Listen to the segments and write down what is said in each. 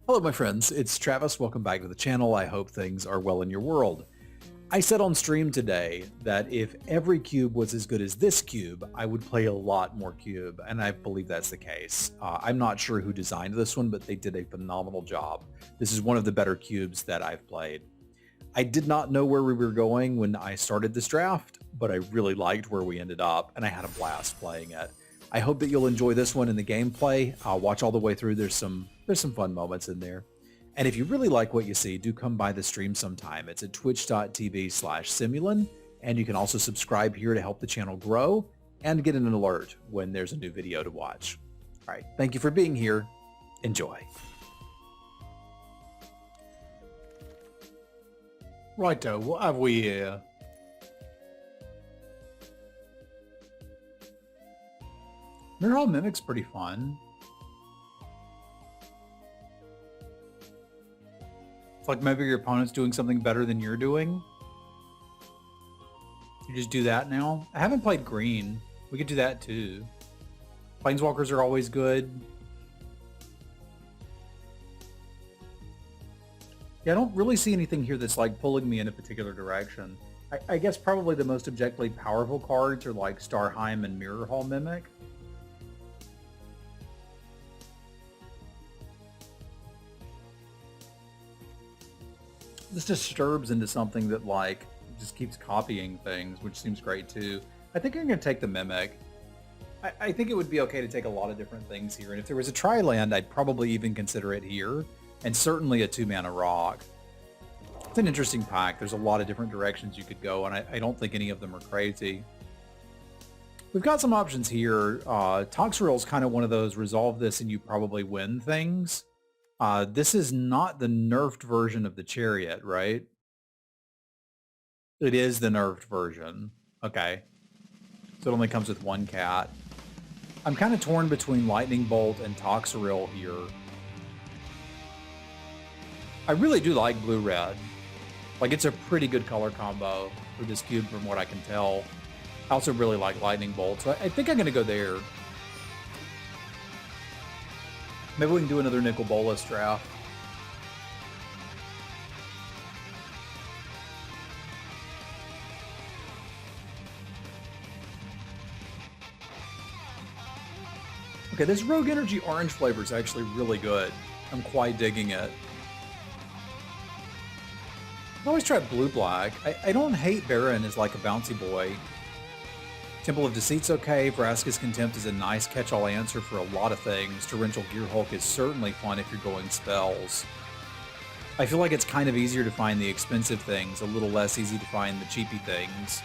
Hello my friends, it's Travis. Welcome back to the channel. I hope things are well in your world. I said on stream today that if every cube was as good as this cube, I would play a lot more cube, and I believe that's the case. I'm not sure who designed this one, but they did a phenomenal job. This is one of the better cubes that I've played. I did not know where we were going when I started this draft, but I really liked where we ended up, and I had a blast playing it. I hope that you'll enjoy this one in the gameplay. I'll watch all the way through. There's some fun moments in there. And if you really like what you see, do come by the stream sometime. It's at twitch.tv/Semulin, and you can also subscribe here to help the channel grow and get an alert when there's a new video to watch. All right, thank you for being here. Enjoy. Righto, what have we here? Mirror Mimic's pretty fun. It's like maybe your opponent's doing something better than you're doing. You just do that now. I haven't played green. We could do that too. Planeswalkers are always good. Yeah, I don't really see anything here that's like pulling me in a particular direction. I guess probably the most objectively powerful cards are like Starheim and Mirror Hall Mimic. This disturbs into something that like just keeps copying things, which seems great too. I think I'm going to take the Mimic. I think it would be okay to take a lot of different things here, and if there was a tri-land, I'd probably even consider it here, and certainly a 2-mana rock. It's an interesting pack. There's a lot of different directions you could go, and I don't think any of them are crazy. We've got some options here. Toxrill is kind of one of those resolve this and you probably win things. This is not the nerfed version of the Chariot, right? It is the nerfed version. Okay. So it only comes with one cat. I'm kind of torn between Lightning Bolt and Toxrill here. I really do like blue-red. Like, it's a pretty good color combo for this cube from what I can tell. I also really like Lightning Bolt, so I think I'm going to go there. Maybe we can do another Nicol Bolas draft. Okay, this Rogue Energy orange flavor is actually really good. I'm quite digging it. I always try blue-black. I don't hate Baron as like a bouncy boy. Temple of Deceit's okay. Vraska's Contempt is a nice catch-all answer for a lot of things. Torrential Gearhulk is certainly fun if you're going spells. I feel like it's kind of easier to find the expensive things, a little less easy to find the cheapy things.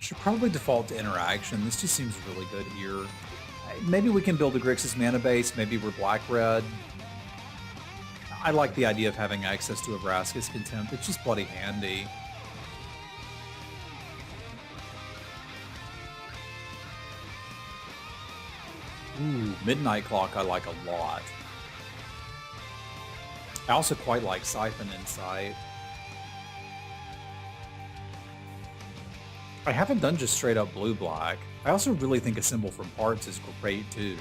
Should probably default to interaction. This just seems really good here. Maybe we can build a Grixis mana base. Maybe we're black-red. I like the idea of having access to a Vraska's Contempt. It's just bloody handy. Ooh, Midnight Clock I like a lot. I also quite like Siphon Insight. I haven't done just straight up blue-black. I also really think a symbol from Parts is great too.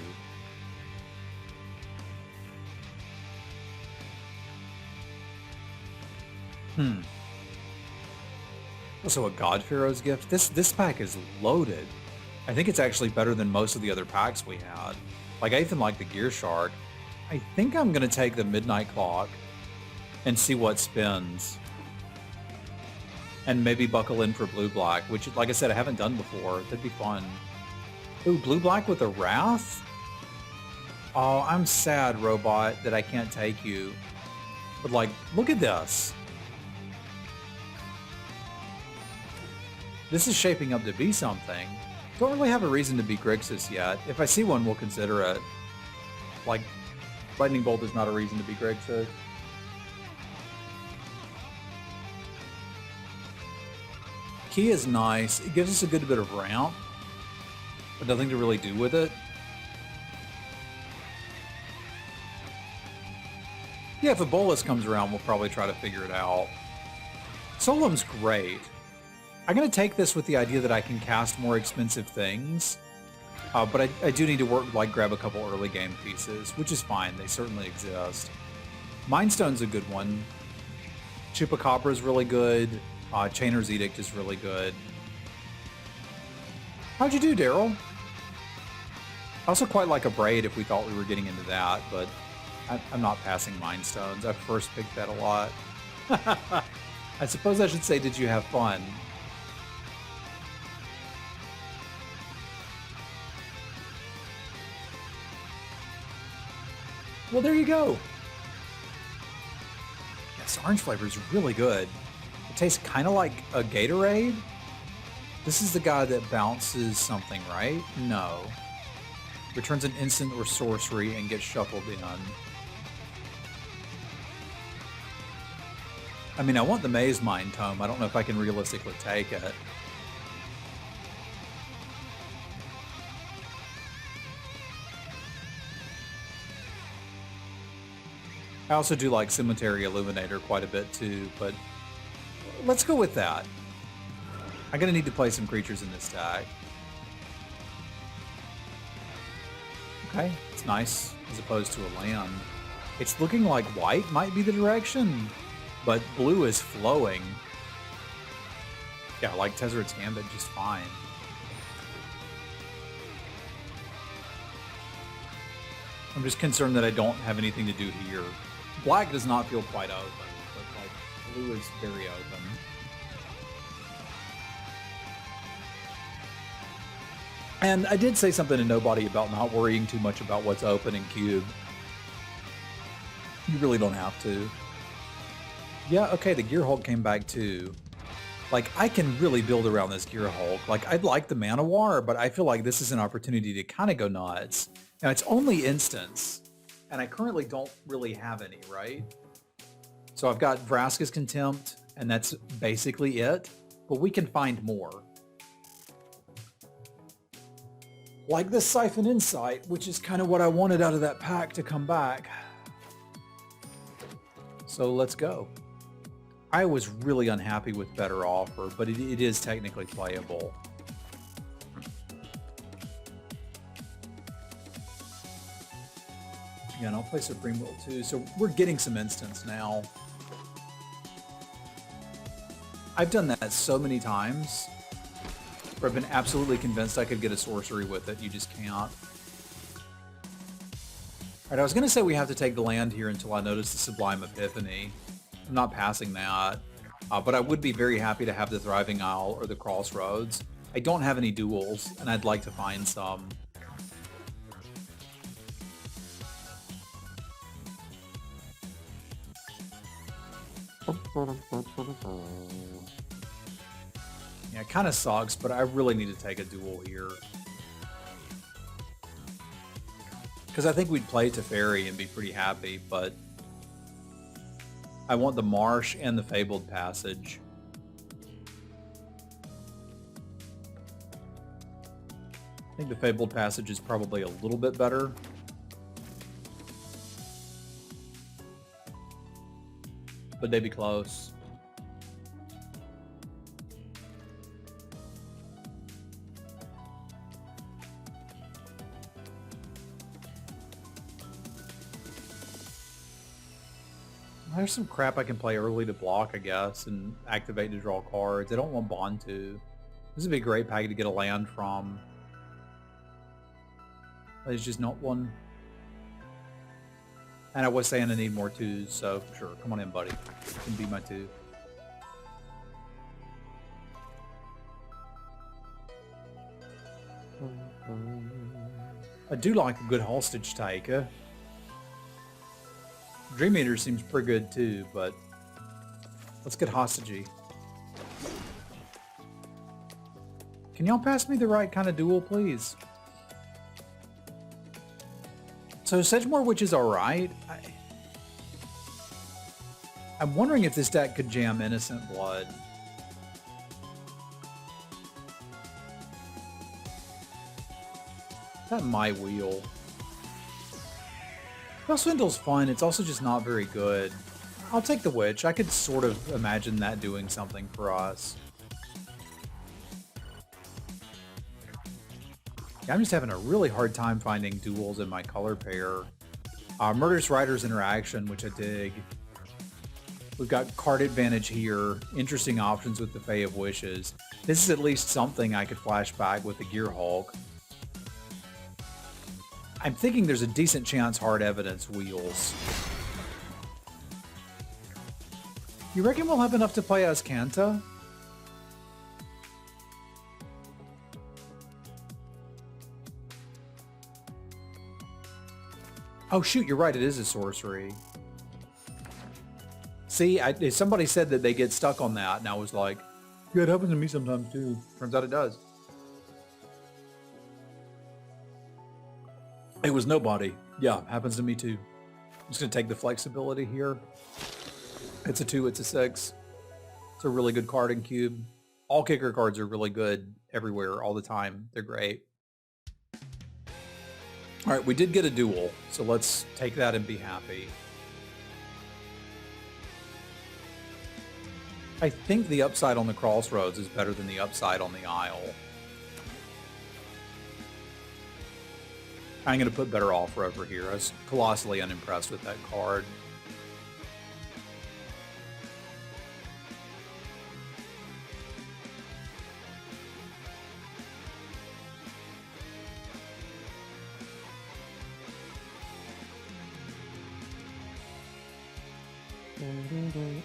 Also a God Pharaoh's Gift. This pack is loaded. I think it's actually better than most of the other packs we had. Like, I even like the Gear Shark. I think I'm going to take the Midnight Clock and see what spins. And maybe buckle in for blue-black, which, like I said, I haven't done before. That'd be fun. Ooh, blue-black with a Wrath? Oh, I'm sad, Robot, that I can't take you. But, like, look at this. This is shaping up to be something. Don't really have a reason to be Grixis yet. If I see one, we'll consider it. Like, Lightning Bolt is not a reason to be Grixis. Key is nice. It gives us a good bit of ramp, but nothing to really do with it. Yeah, if a bolus comes around, we'll probably try to figure it out. Solemn's great. I'm going to take this with the idea that I can cast more expensive things. But I do need to grab a couple early game pieces, which is fine. They certainly exist. Mind Stone's a good one. Chupacabra's really good. Chainer's Edict is really good. How'd you do, Daryl? I also quite like a Braid if we thought we were getting into that, but I'm not passing Mind Stones. I first picked that a lot. I suppose I should say, did you have fun? Well, there you go. This orange flavor is really good. It tastes kind of like a Gatorade. This is the guy that bounces something, right? No. Returns an instant or sorcery and gets shuffled in. I mean, I want the Maze Mind Tome. I don't know if I can realistically take it. I also do like Cemetery Illuminator quite a bit too, but let's go with that. I'm going to need to play some creatures in this deck. Okay, it's nice as opposed to a land. It's looking like white might be the direction, but blue is flowing. Yeah, I like Tezzeret's Gambit just fine. I'm just concerned that I don't have anything to do here. Black does not feel quite open, but like blue is very open. And I did say something to nobody about not worrying too much about what's open in Cube. You really don't have to. Yeah, okay, the Gear Hulk came back too. Like, I can really build around this Gear Hulk. Like, I'd like the Mana War, but I feel like this is an opportunity to kind of go nuts. Now, it's only instants, and I currently don't really have any, right? So I've got Vraska's Contempt, and that's basically it, but we can find more. Like this Siphon Insight, which is kind of what I wanted out of that pack to come back. So let's go. I was really unhappy with Better Offer, but it is technically playable. Yeah, and I'll play Supreme Will too. So we're getting some instants now. I've done that so many times where I've been absolutely convinced I could get a sorcery with it. You just can't. All right, I was going to say we have to take the land here until I notice the Sublime Epiphany. I'm not passing that, but I would be very happy to have the Thriving Isle or the Crossroads. I don't have any duels, and I'd like to find some. Yeah, it kind of sucks, but I really need to take a duel here. Because I think we'd play Teferi and be pretty happy, but I want the Marsh and the Fabled Passage. I think the Fabled Passage is probably a little bit better. But they'd be close. There's some crap I can play early to block, I guess, and activate to draw cards. I don't want Bond to. This would be a great pack to get a land from. There's just not one. And I was saying I need more twos, so sure, come on in, buddy. You can be my two. I do like a good hostage taker. Dream Eater seems pretty good too, but let's get hostagey. Can y'all pass me the right kind of duel, please? So Sedgemoor Witch is alright. I'm wondering if this deck could jam Innocent Blood. That might wheel. Well, Swindle's fun. It's also just not very good. I'll take the Witch. I could sort of imagine that doing something for us. Yeah, I'm just having a really hard time finding duels in my color pair. Murderous Rider's Interaction, which I dig. We've got card advantage here. Interesting options with the Fae of Wishes. This is at least something I could flash back with the Gear Hulk. I'm thinking there's a decent chance Hard Evidence wheels. You reckon we'll have enough to play as Kanta? Oh shoot, you're right, it is a sorcery. See, somebody said that they get stuck on that, and I was like, yeah, it happens to me sometimes too. Turns out it does. It was nobody. Yeah, happens to me too. I'm just gonna take the flexibility here. It's a 2, it's a 6. It's a really good card in Cube. All kicker cards are really good everywhere, all the time. They're great. All right, we did get a duel, so let's take that and be happy. I think the upside on the Crossroads is better than the upside on the Isle. I'm going to put Better Offer over here. I was colossally unimpressed with that card.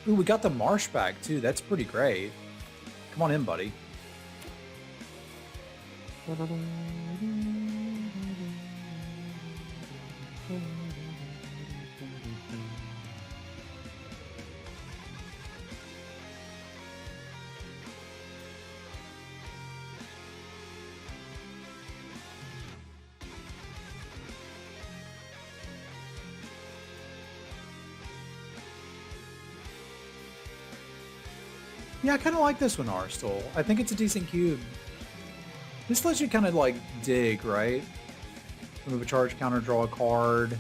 Ooh, we got the Marsh back too. That's pretty great. Come on in, buddy. Yeah, I kind of like this one, Arstal. I think it's a decent cube. This lets you kind of like dig, right? Remove a charge counter, draw a card.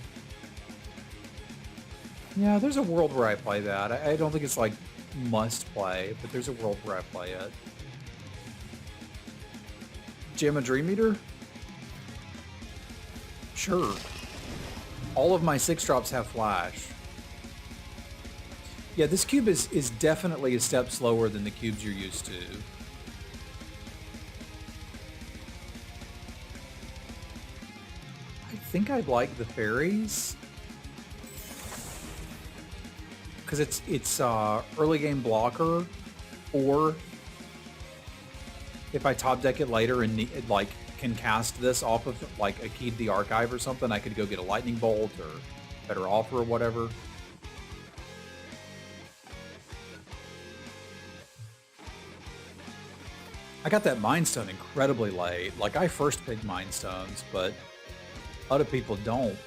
Yeah, there's a world where I play that. I don't think it's like must play, but there's a world where I play it. Jam a Dream Eater? Sure. All of my 6-drops have flash. Yeah, this cube is definitely a step slower than the cubes you're used to. I think I'd like the fairies. Because it's early game blocker, or if I top deck it later and like can cast this off of like a Key to the Archive or something, I could go get a Lightning Bolt or Better Offer or whatever. I got that Mind Stone incredibly late. Like, I first picked Mind Stones, but other people don't.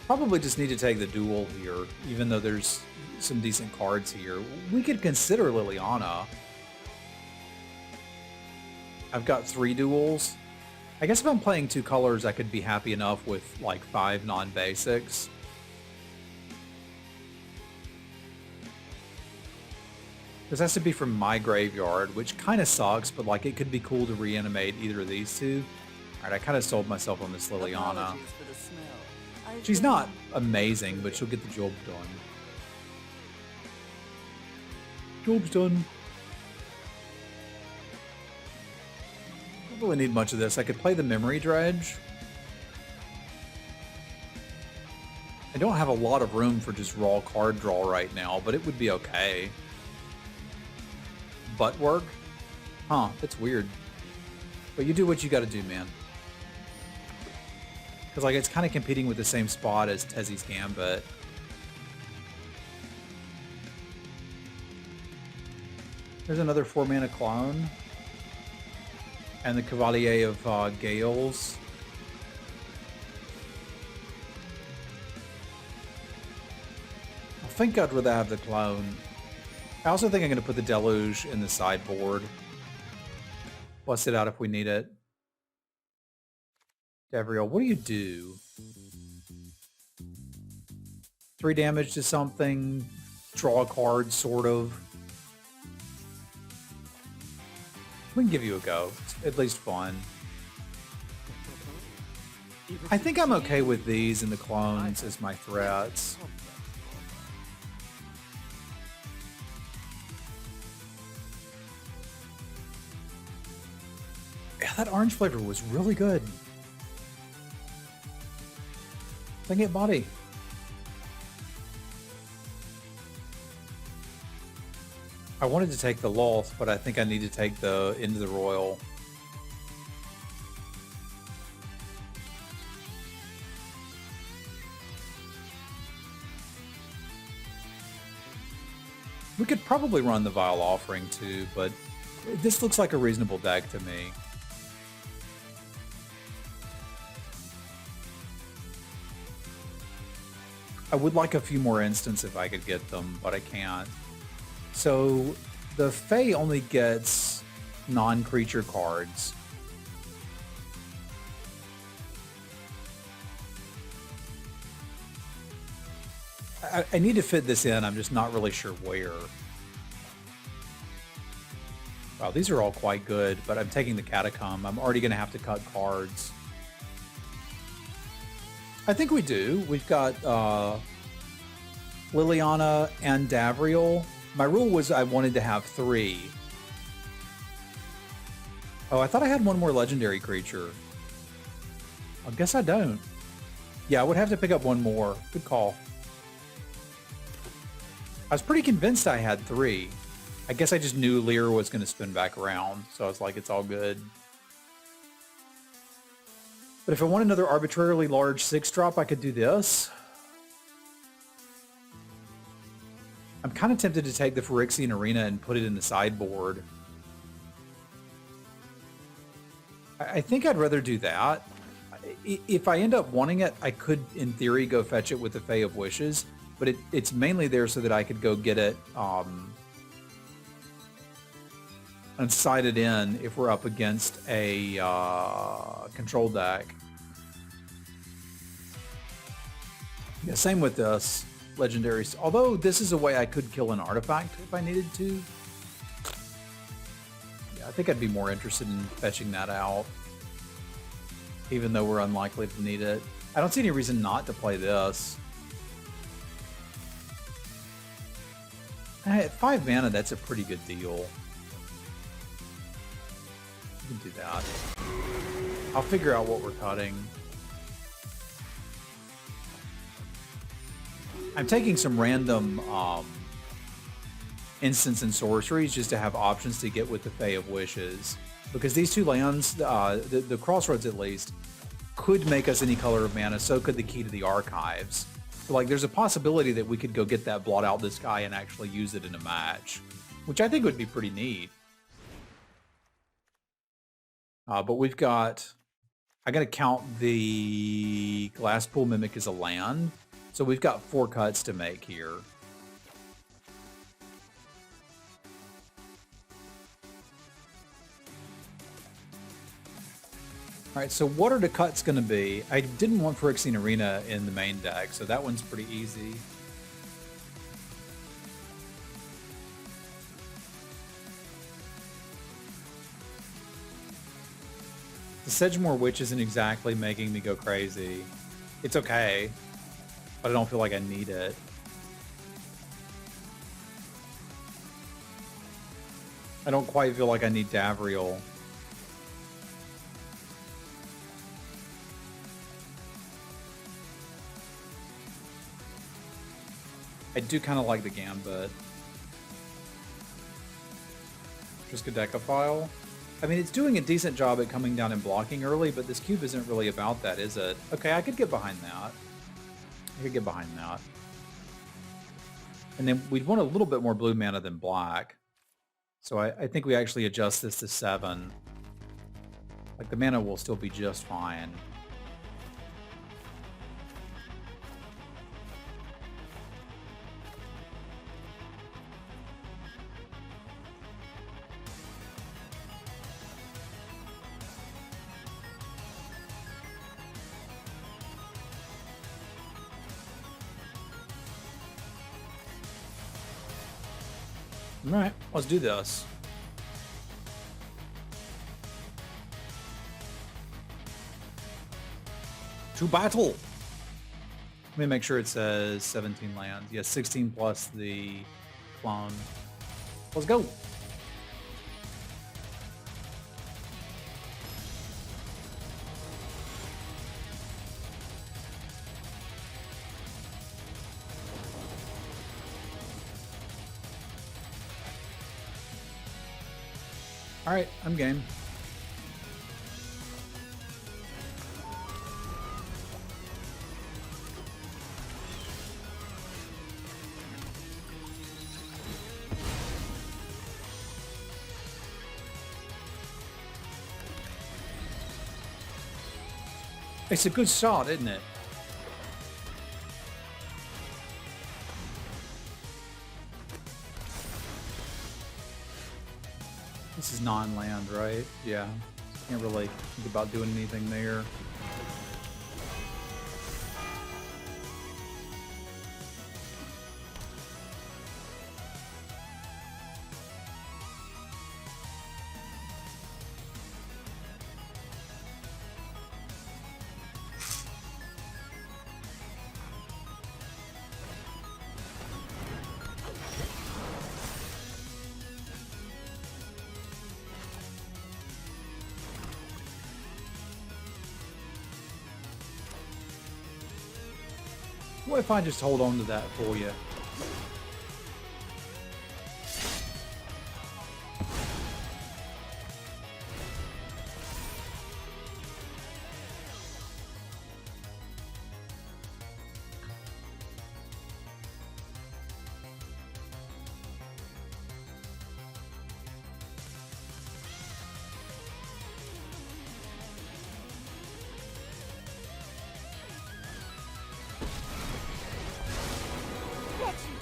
Probably just need to take the duel here, even though there's some decent cards here. We could consider Liliana. I've got 3 duels. I guess if I'm playing 2 colors, I could be happy enough with like 5 non-basics. This has to be from my graveyard, which kind of sucks, but like it could be cool to reanimate either of these 2. All right, I kind of sold myself on this Liliana. She's not amazing, but she'll get the job done. Job's done. Don't really need much of this. I could play the Memory Dredge. I don't have a lot of room for just raw card draw right now, but it would be okay. Butt work? Huh, that's weird. But you do what you gotta do, man. Because like it's kind of competing with the same spot as Tezzy's Gambit. There's another 4-mana clone. And the Cavalier of Gales. I think I'd rather have the clone. I also think I'm going to put the Deluge in the sideboard. Bust it out if we need it. Devriel, what do you do? 3 damage to something, draw a card, sort of. We can give you a go. It's at least fun. I think I'm okay with these and the clones as my threats. Yeah, that orange flavor was really good. Dang it, body. I wanted to take the Loth, but I think I need to take the Into the Royal. We could probably run the Vile Offering too, but this looks like a reasonable deck to me. I would like a few more instants if I could get them, but I can't. So the Fae only gets non-creature cards. I need to fit this in, I'm just not really sure where. Wow, these are all quite good, but I'm taking the Catacomb. I'm already going to have to cut cards. I think we do. We've got Liliana and Davriel. My rule was I wanted to have 3. Oh, I thought I had one more legendary creature. I guess I don't. Yeah, I would have to pick up one more. Good call. I was pretty convinced I had 3. I guess I just knew Lear was going to spin back around, so I was like, it's all good. But if I want another arbitrarily large 6-drop, I could do this. I'm kind of tempted to take the Phyrexian Arena and put it in the sideboard. I think I'd rather do that. If I end up wanting it, I could, in theory, go fetch it with the Fae of Wishes, but it's mainly there so that I could go get it and side it in if we're up against a control deck. Yeah, same with this. Legendaries. Although this is a way I could kill an artifact if I needed to. Yeah, I think I'd be more interested in fetching that out. Even though we're unlikely to need it. I don't see any reason not to play this. At 5 mana, that's a pretty good deal. We can do that. I'll figure out what we're cutting. I'm taking some random instants and sorceries just to have options to get with the Fae of Wishes. Because these 2 lands, the Crossroads at least, could make us any color of mana, so could the Key to the Archives. So, like, there's a possibility that we could go get that, blot out this guy, and actually use it in a match. Which I think would be pretty neat. But we've got... I gotta count the Glasspool Mimic as a land. So we've got 4 cuts to make here. Alright, so what are the cuts going to be? I didn't want Phyrexian Arena in the main deck, so that one's pretty easy. The Sedgemoor Witch isn't exactly making me go crazy. It's okay, but I don't feel like I need it. I don't quite feel like I need Davriel. I do kind of like the Gambit. Triskaidekaphile. I mean, it's doing a decent job at coming down and blocking early, but this cube isn't really about that, is it? Okay, I could get behind that. I could get behind that. And then we'd want a little bit more blue mana than black. So I think we actually adjust this to 7. Like, the mana will still be just fine. All right, let's do this. To battle. Let me make sure it says 17 lands. Yes, 16 plus the clone. Let's go. All right, I'm game. It's a good shot, isn't it? This is non-land, right? Yeah. Can't really think about doing anything there. What if I just hold on to that for you?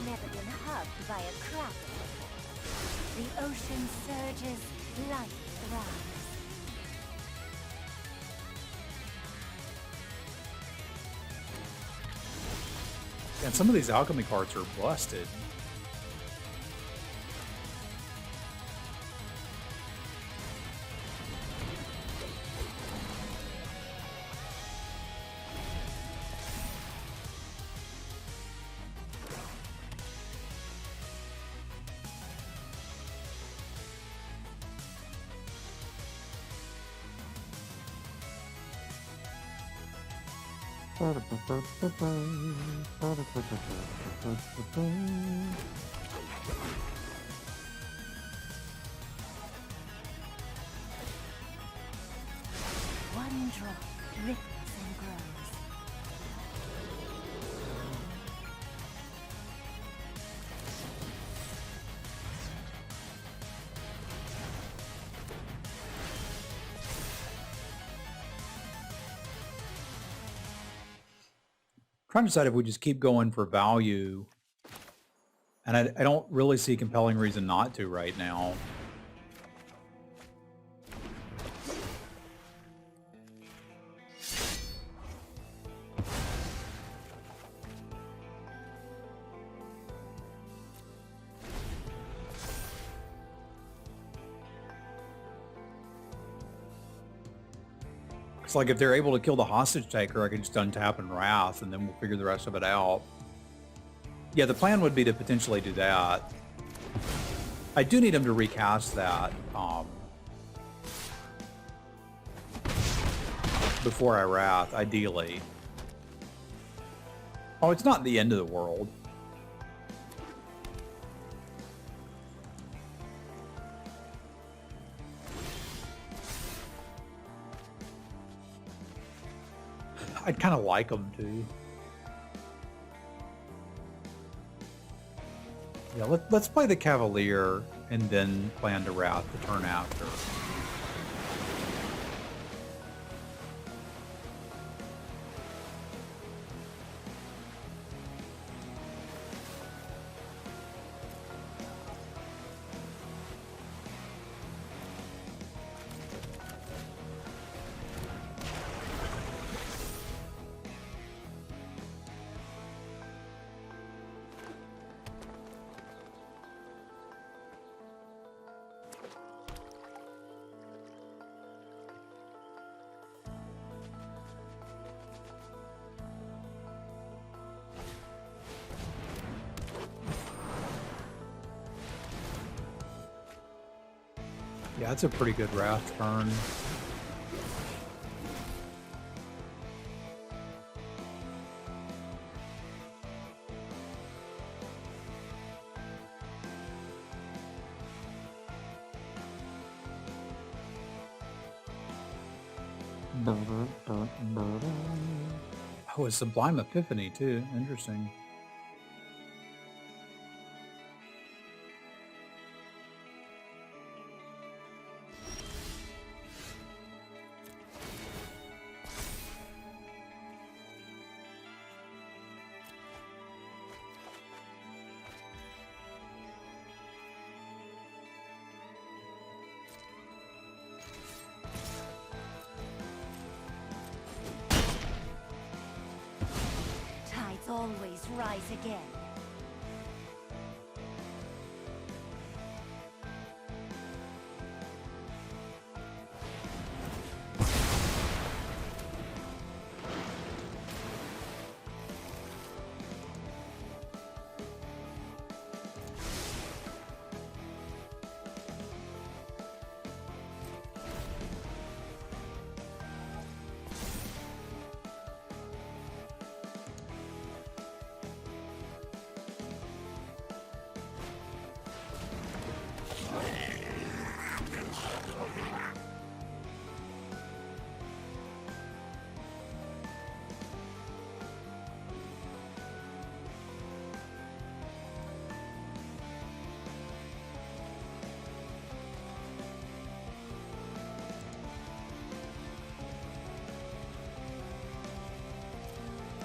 Never been hugged by a kraken. The ocean surges, life thrives. And some of these alchemy cards are busted. One drop ripples and grows. Trying to decide if we just keep going for value. And I don't really see a compelling reason not to right now. It's like if they're able to kill the hostage taker, I could just untap and Wrath, and then we'll figure the rest of it out. Yeah, the plan would be to potentially do that. I do need him to recast that before I Wrath, ideally. Oh, it's not the end of the world. I'd kind of like them to. Yeah, let's play the Cavalier and then plan to Wrath the turn after. Yeah, that's a pretty good raft turn. Oh, a Sublime Epiphany too. Interesting. Tides always rise again.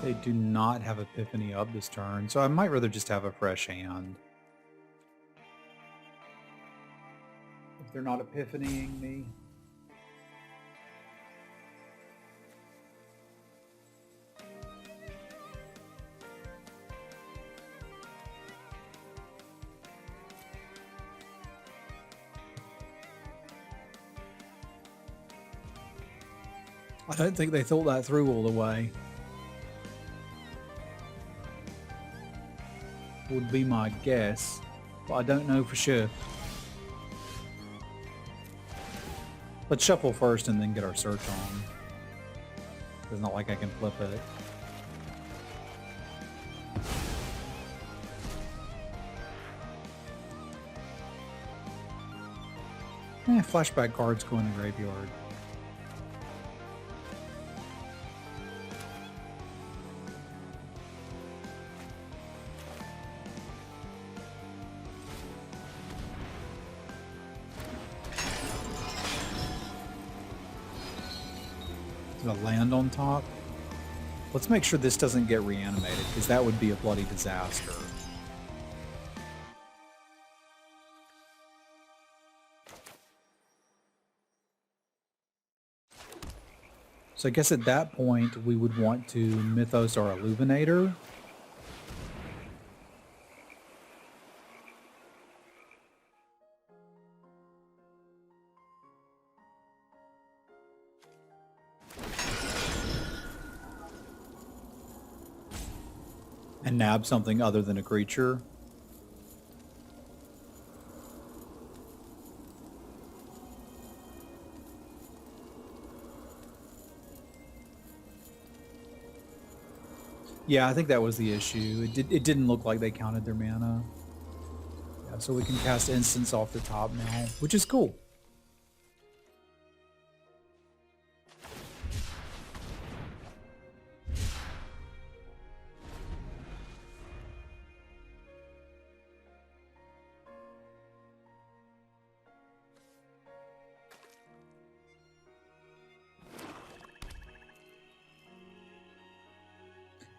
They do not have Epiphany up this turn, so I might rather just have a fresh hand. If they're not Epiphanying me. I don't think they thought that through all the way. Would be my guess, but I don't know for sure. Let's shuffle first and then get our search on. It's not like I can flip it. Flashback cards go in the graveyard. A land on top. Let's make sure this doesn't get reanimated, because that would be a bloody disaster. So I guess at that point we would want to Mythos our Illuminator. And nab something other than a creature. Yeah, I think that was the issue. It didn't look like they counted their mana. Yeah, so we can cast Instance off the top now, which is cool.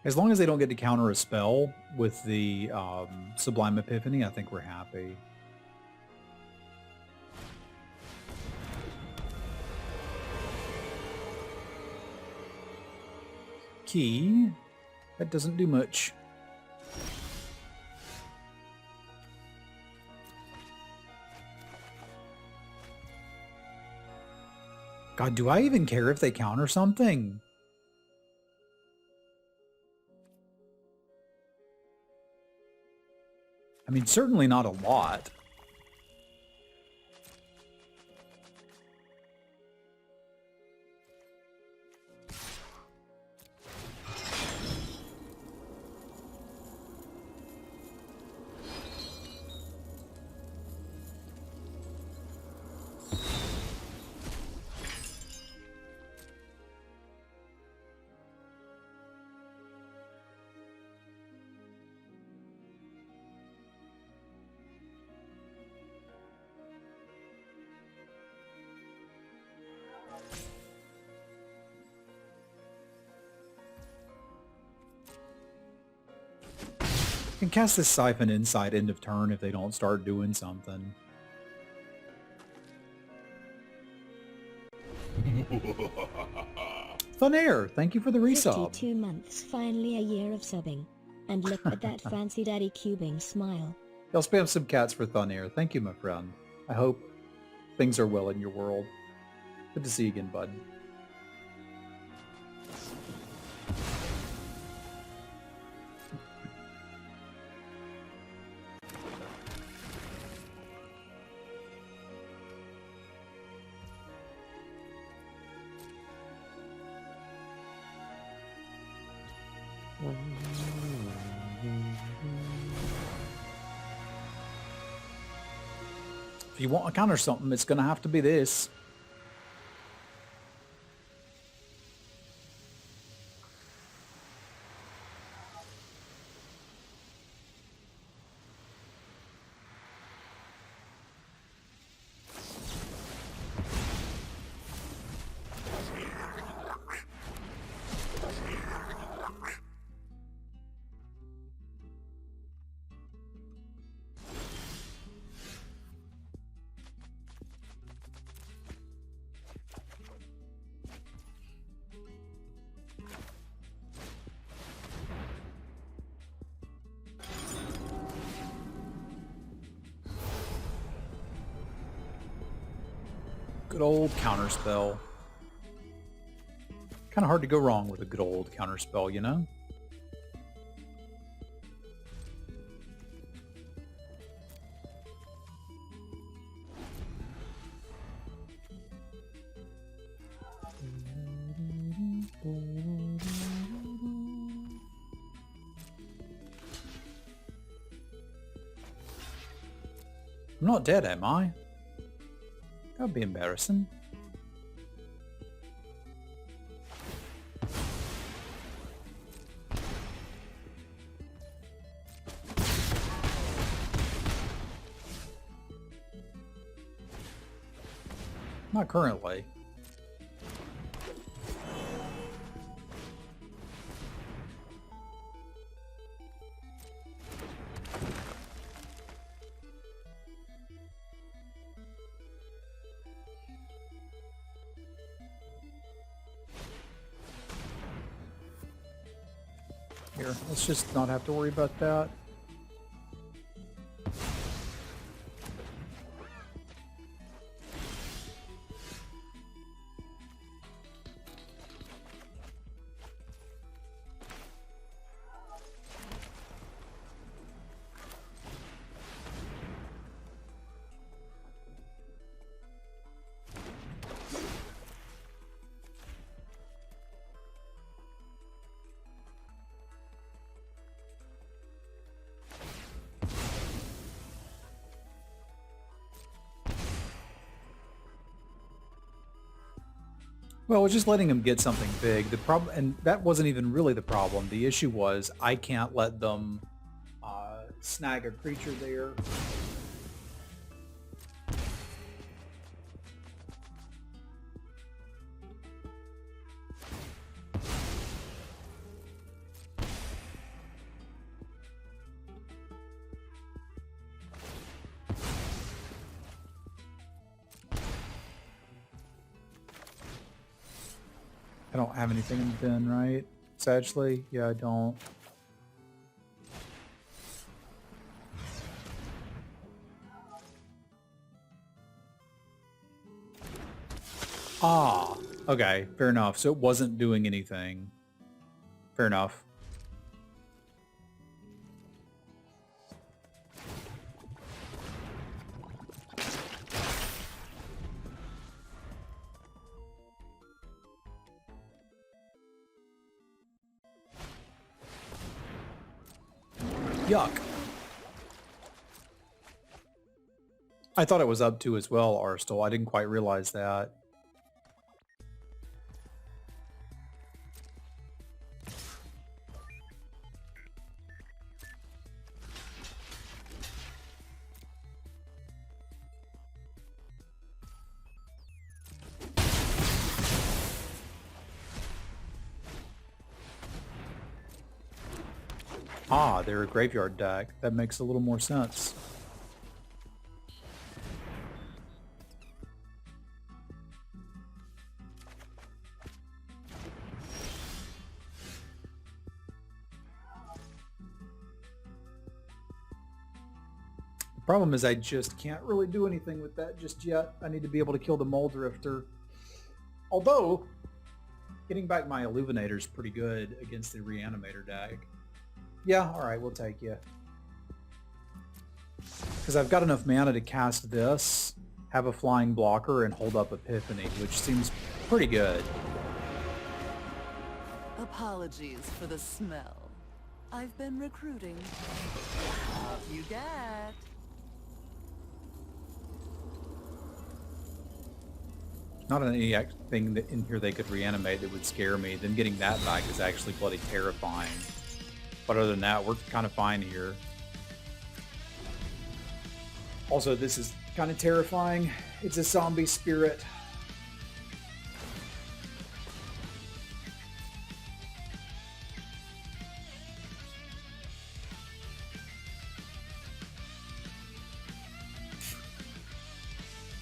As long as they don't get to counter a spell with the Sublime Epiphany, I think we're happy. Key. That doesn't do much. God, do I even care if they counter something? I mean, certainly not a lot. Can cast this Siphon Insight end of turn if they don't start doing something. Thunair, thank you for the resub. 52 months, finally a year of subbing. And look at that fancy daddy cubing smile. Y'all spam some cats for Thunair. Thank you, my friend. I hope things are well in your world. Good to see you again, bud. If you want to counter something, it's going to have to be this. Good old counterspell. Kind of hard to go wrong with a good old counterspell, you know? I'm not dead, am I? That would be embarrassing. Not currently. Here, let's just not have to worry about that. Well, just letting him get something big. The problem, and that wasn't even really the problem. The issue was I can't let them snag a creature there. I don't have anything in the bin, right? Sagely? Yeah, I don't. Ah, okay, fair enough. So it wasn't doing anything. Fair enough. Yuck. I thought it was up to as well, Arstal. I didn't quite realize that. Ah, they're a graveyard deck. That makes a little more sense. The problem is I just can't really do anything with that just yet. I need to be able to kill the Mole Drifter. Although, getting back my Illuminator is pretty good against the Reanimator deck. Yeah, alright, we'll take you. Because I've got enough mana to cast this, have a flying blocker, and hold up Epiphany, which seems pretty good. Apologies for the smell. I've been recruiting. Off you get. Not anything in here they could reanimate that would scare me. Then getting that back is actually bloody terrifying. But other than that, we're kind of fine here. Also, this is kind of terrifying. It's a zombie spirit.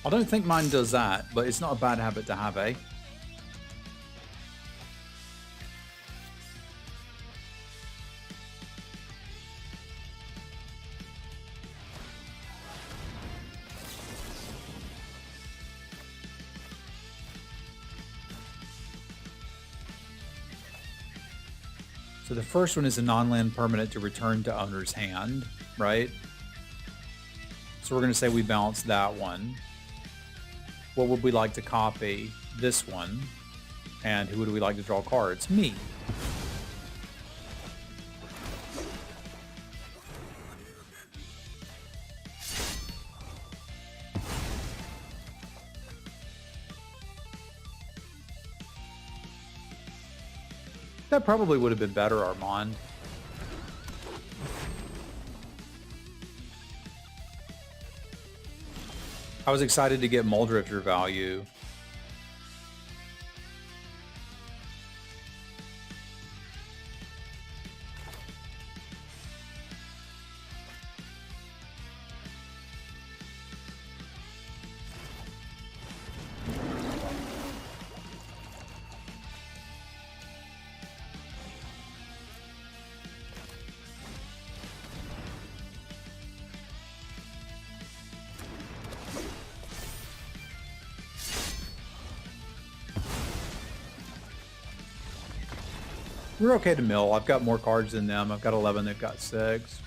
I don't think mine does that, but it's not a bad habit to have, eh? So the first one is a non-land permanent to return to owner's hand, right? So we're going to say we balance that one. What would we like to copy? This one. And who would we like to draw cards? Me. That probably would have been better, Armand. I was excited to get Muldrifter value. We're okay to mill. I've got more cards than them. I've got 11, they've got 6.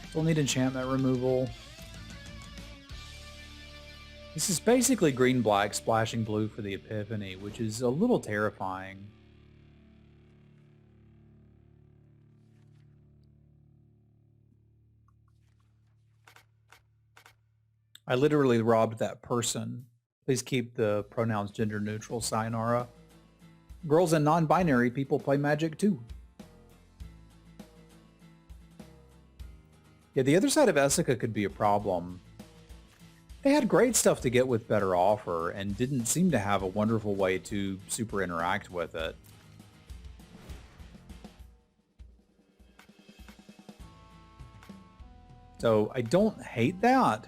Still need enchantment removal. This is basically green-black splashing blue for the Epiphany, which is a little terrifying. I literally robbed that person. Please keep the pronouns gender neutral, sayonara. Girls and non-binary people play Magic too. Yeah, the other side of Essica could be a problem. They had great stuff to get with Better Offer and didn't seem to have a wonderful way to super interact with it. So I don't hate that.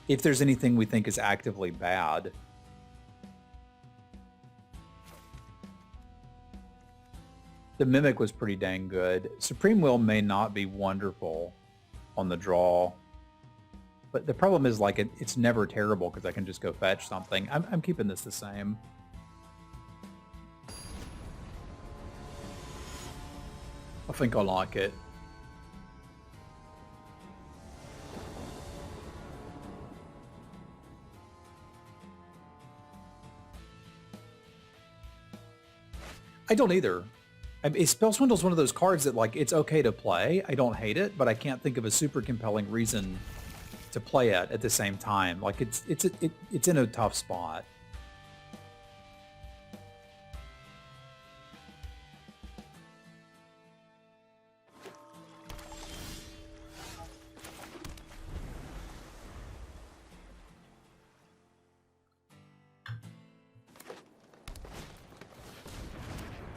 If there's anything we think is actively bad. The Mimic was pretty dang good. Supreme Will may not be wonderful on the draw. But the problem is, like, it's never terrible because I can just go fetch something. I'm keeping this the same. I think I like it. I don't either. Spell Swindle's one of those cards that, like, it's okay to play. I don't hate it, but I can't think of a super compelling reason to play it at the same time. Like, it's in a tough spot.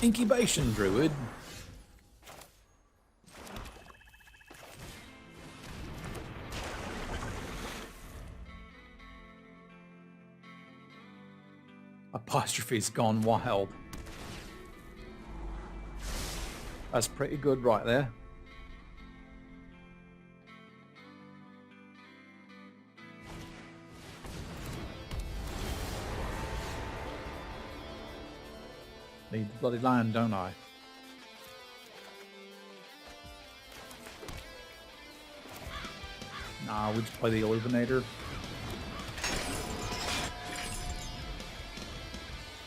Incubation Druid. Apostrophe's gone wild. That's pretty good right there. Need the bloody land, don't I? Nah, we just play the Illuminator.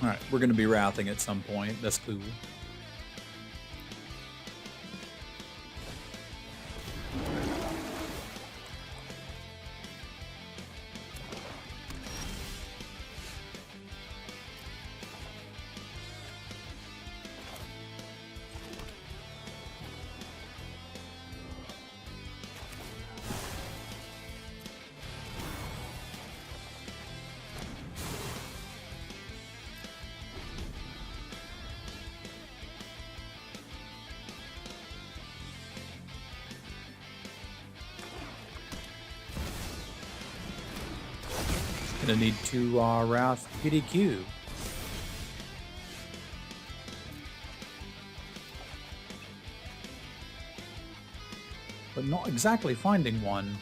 Alright, we're going to be wrathing at some point. That's cool. Gonna need to Wrath PDQ. But not exactly finding one.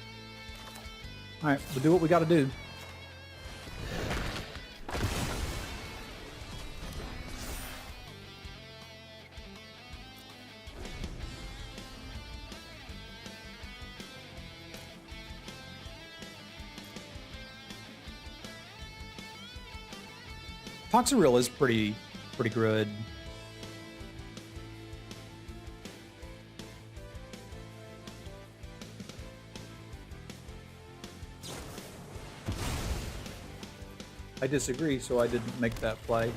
Alright, we'll do what we gotta do. Toxaril is pretty good. I disagree, so I didn't make that play.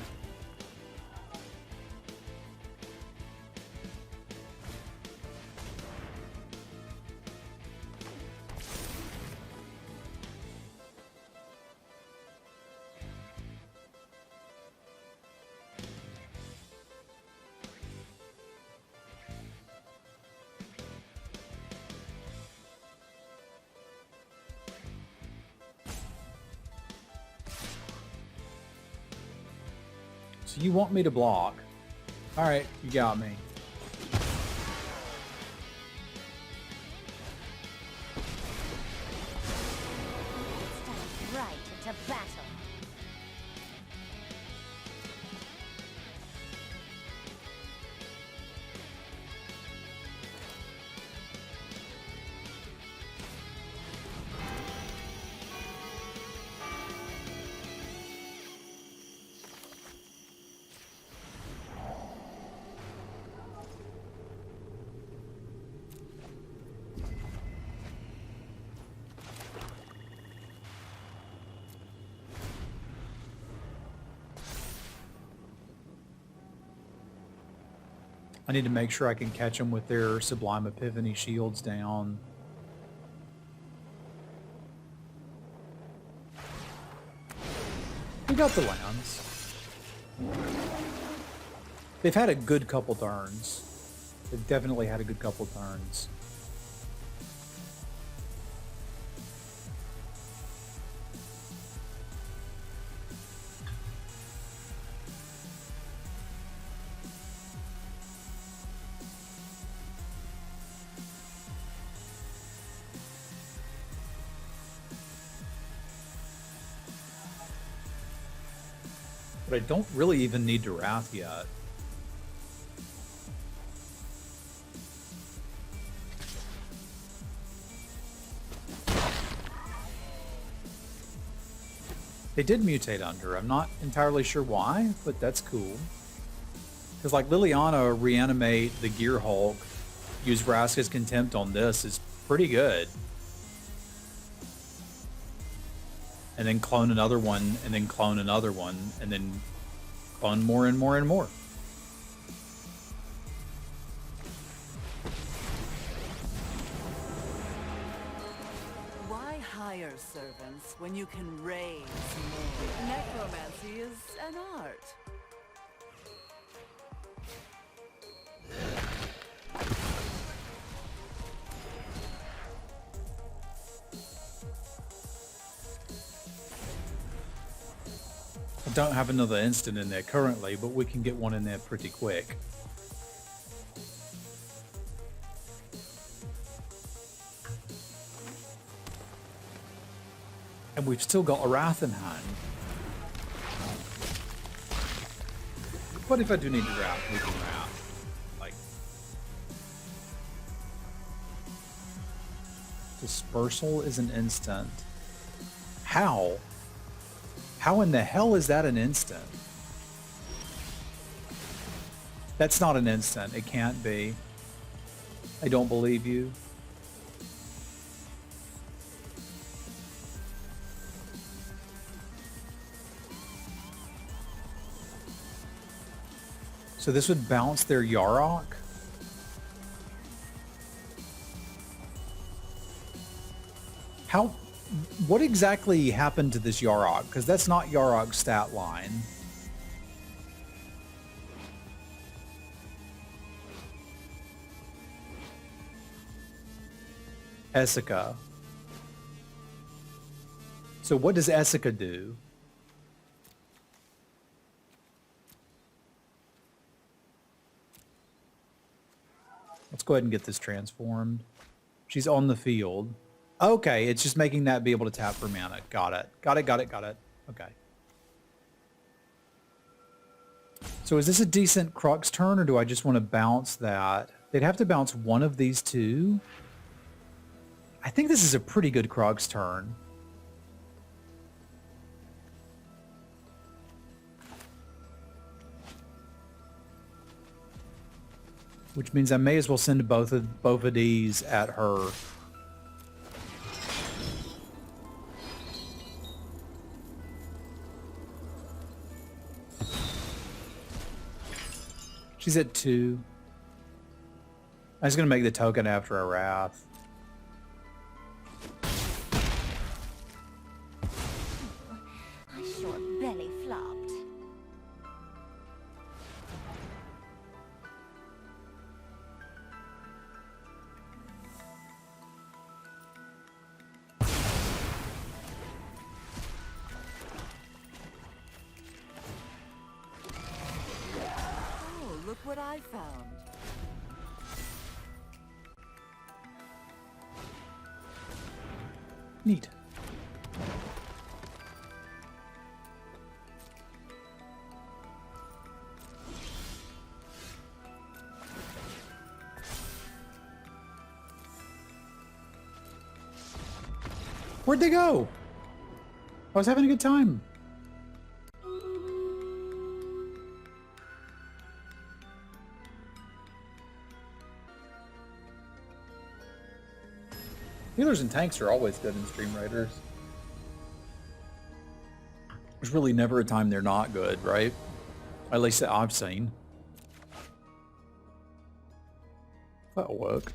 So you want me to block? All right, you got me. Stand right into battle. I need to make sure I can catch them with their Sublime Epiphany shields down. We got the lands. They've had a good couple turns. They've definitely had a good couple turns. But I don't really even need to Wrath yet. They did mutate under. I'm not entirely sure why, but that's cool. Because like Liliana reanimate the Gear Hulk, use Vraska's Contempt on this is pretty good. And then clone another one, and then clone another one, and then clone more and more and more. Why hire servants when you can raise more? Necromancy is an art. I don't have another instant in there currently, but we can get one in there pretty quick. And we've still got a Wrath in hand. But if I do need to Wrath, we can Wrath. Like, Dispersal is an instant. How? How in the hell is that an instant? That's not an instant. It can't be. I don't believe you. So this would bounce their Yarok? How... What exactly happened to this Yarok? Because that's not Yarok's stat line. Essica. So what does Essica do? Let's go ahead and get this transformed. She's on the field. Okay, it's just making that be able to tap for mana. Got it. Got it, got it, got it. Okay. So is this a decent Crux turn, or do I just want to bounce that? They'd have to bounce one of these two. I think this is a pretty good Crux turn. Which means I may as well send both of these at her. She's at 2. I was going to make the token after a Wrath. I sure belly flopped. Oh, look what I found. Neat. Where'd they go? I was having a good time. Healers and tanks are always good in Stream Raiders. There's really never a time they're not good, right? At least that I've seen. That'll work.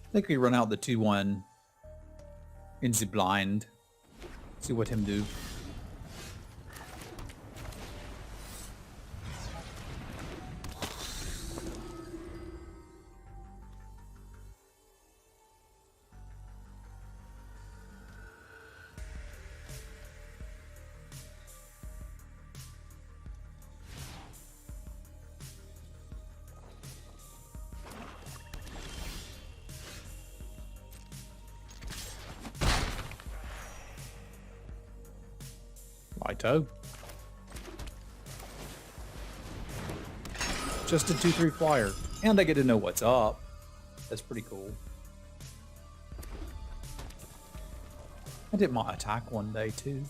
I think we run out the 2-1 in the blind. See what him do. Righto. Just a 2/3 flyer. And I get to know what's up. That's pretty cool. I did my attack one day too.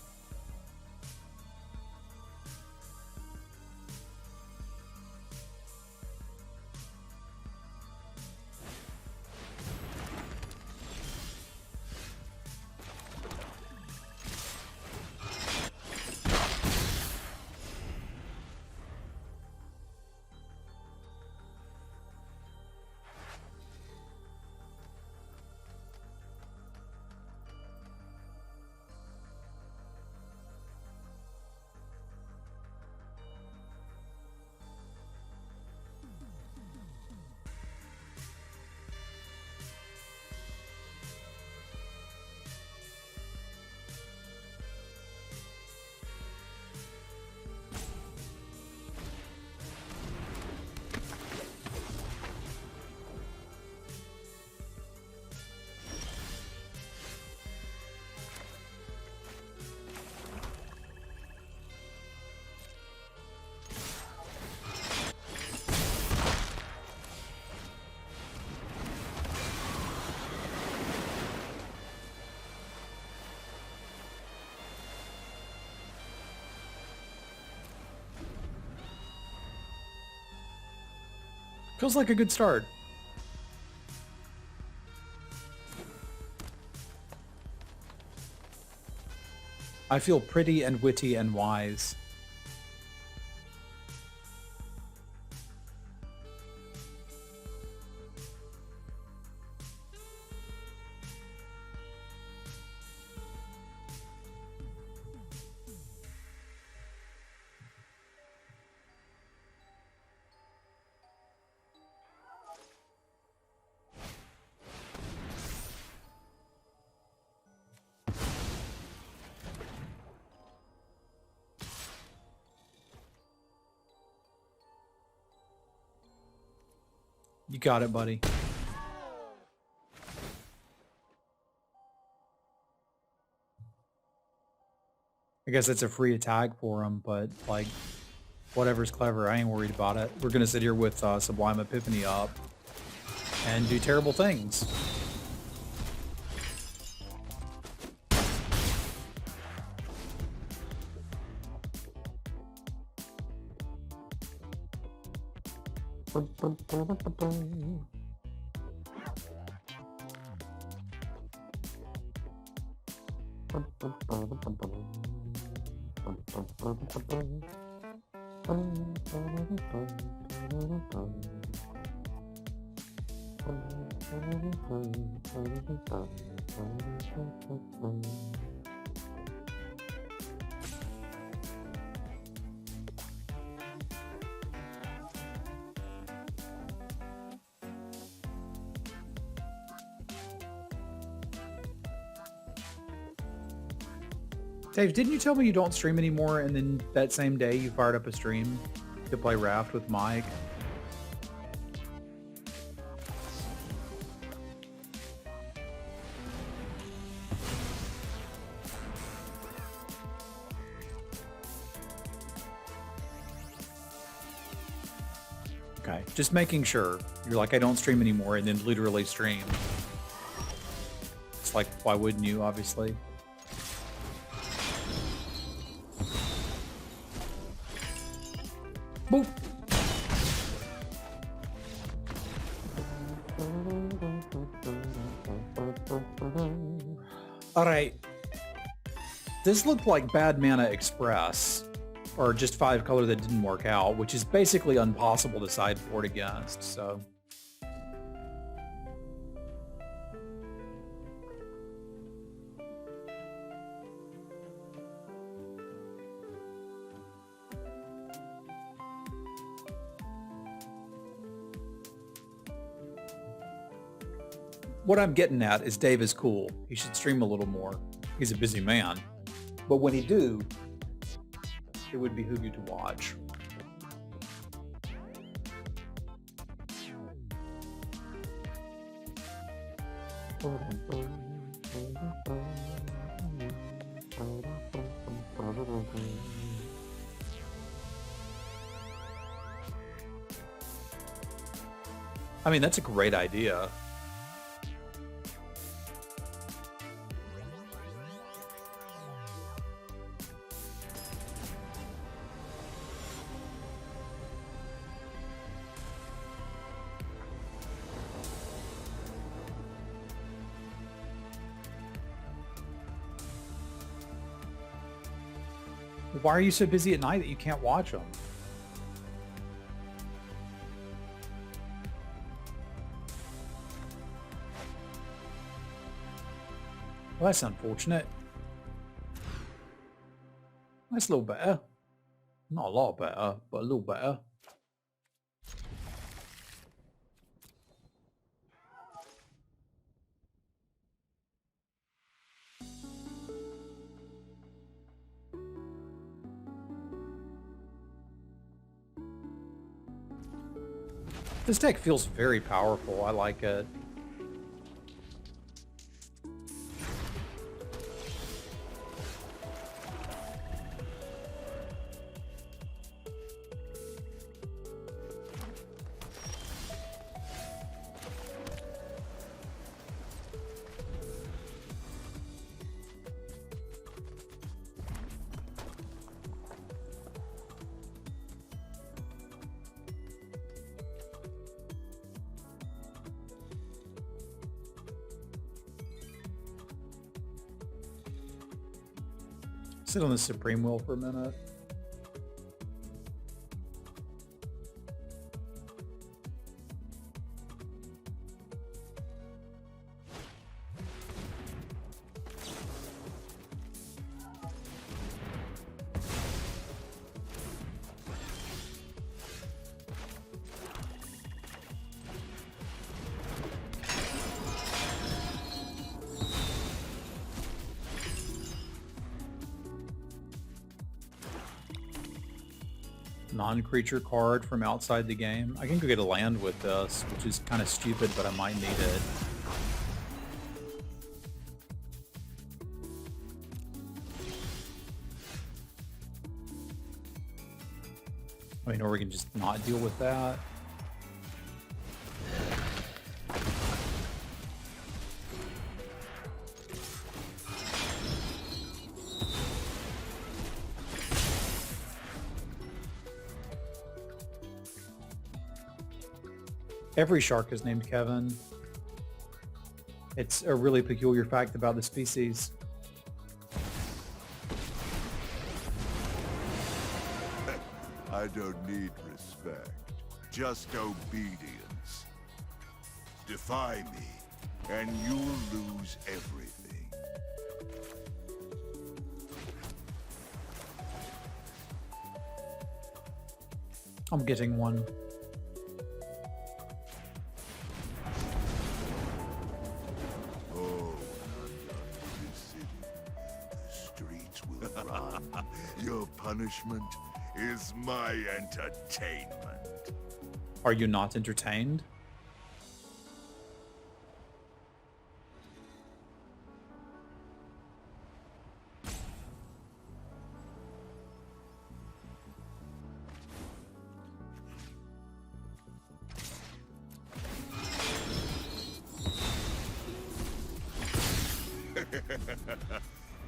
Feels like a good start. I feel pretty and witty and wise. You got it, buddy. I guess it's a free attack for him, but like, whatever's clever, I ain't worried about it. We're gonna sit here with Sublime Epiphany up and do terrible things. Dave, didn't you tell me you don't stream anymore, and then that same day you fired up a stream to play Raft with Mike? Okay, just making sure. You're like, I don't stream anymore, and then literally stream. It's like, why wouldn't you, obviously? Boop. All right. This looked like Bad Mana Express, or just 5 color that didn't work out, which is basically impossible to sideboard against, so. What I'm getting at is Dave is cool. He should stream a little more. He's a busy man. But when he do, it would behoove you to watch. I mean, that's a great idea. Why are you so busy at night that you can't watch them? Well, that's unfortunate. That's a little better. Not a lot better, but a little better. This deck feels very powerful. I like it. Sit on the Supreme Wheel for a minute. Non-creature card from outside the game. I can go get a land with this, which is kind of stupid, but I might need it. I mean, or we can just not deal with that. Every shark is named Kevin. It's a really peculiar fact about the species. I don't need respect, just obedience. Defy me, and you'll lose everything. I'm getting one. Oh, when I'm done with this city, the streets will run. Your punishment is my entertainment. Are you not entertained?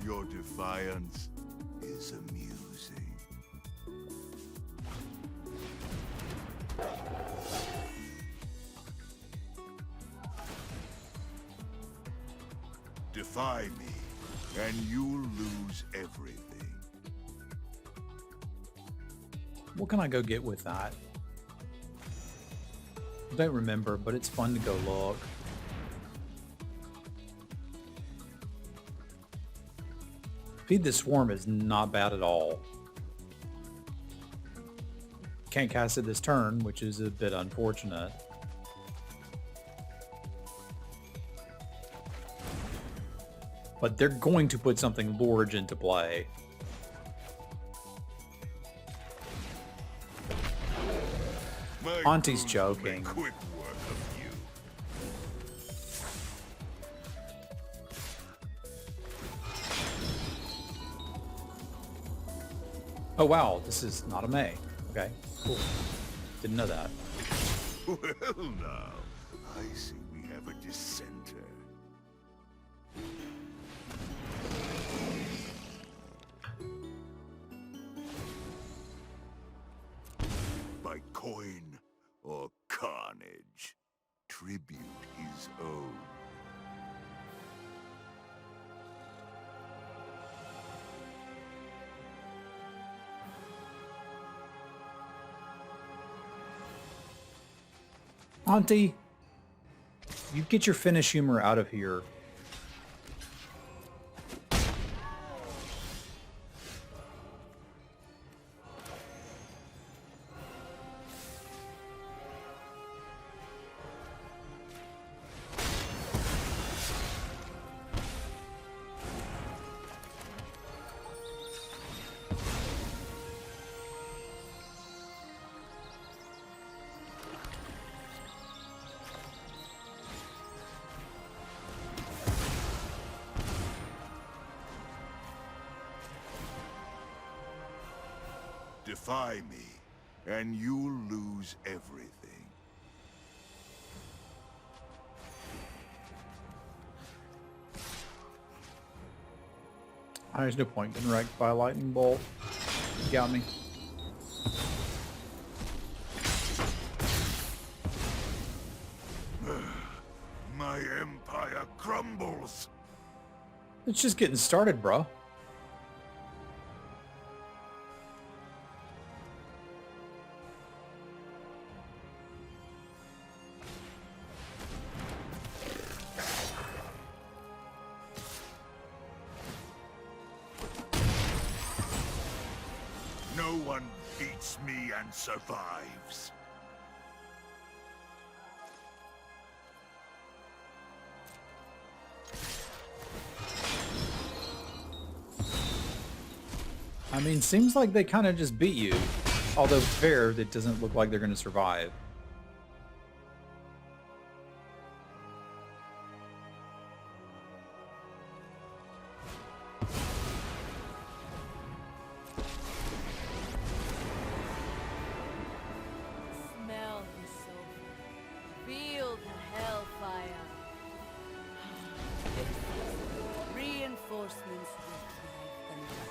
Your defiance is amusing. Defy me, and you'll lose everything. What can I go get with that? I don't remember, but it's fun to go look. Feed the Swarm is not bad at all. Can't cast it this turn, which is a bit unfortunate. But they're going to put something large into play. My Auntie's crews will joking. make quick work of you. Oh wow, this is not a May. Okay, cool. Didn't know that. Well now, I see we have a dissenter. By coin or carnage, tribute is owed. Auntie, you get your Finnish humor out of here. Defy me, and you'll lose everything. There's no point getting wrecked by a lightning bolt. You got me. My empire crumbles. It's just getting started, bro. No one beats me and survives. I mean, seems like they kind of just beat you. Although fair, it doesn't look like they're going to survive. Smell the sulfur. Feel the hellfire. Reinforcements with knife and knife.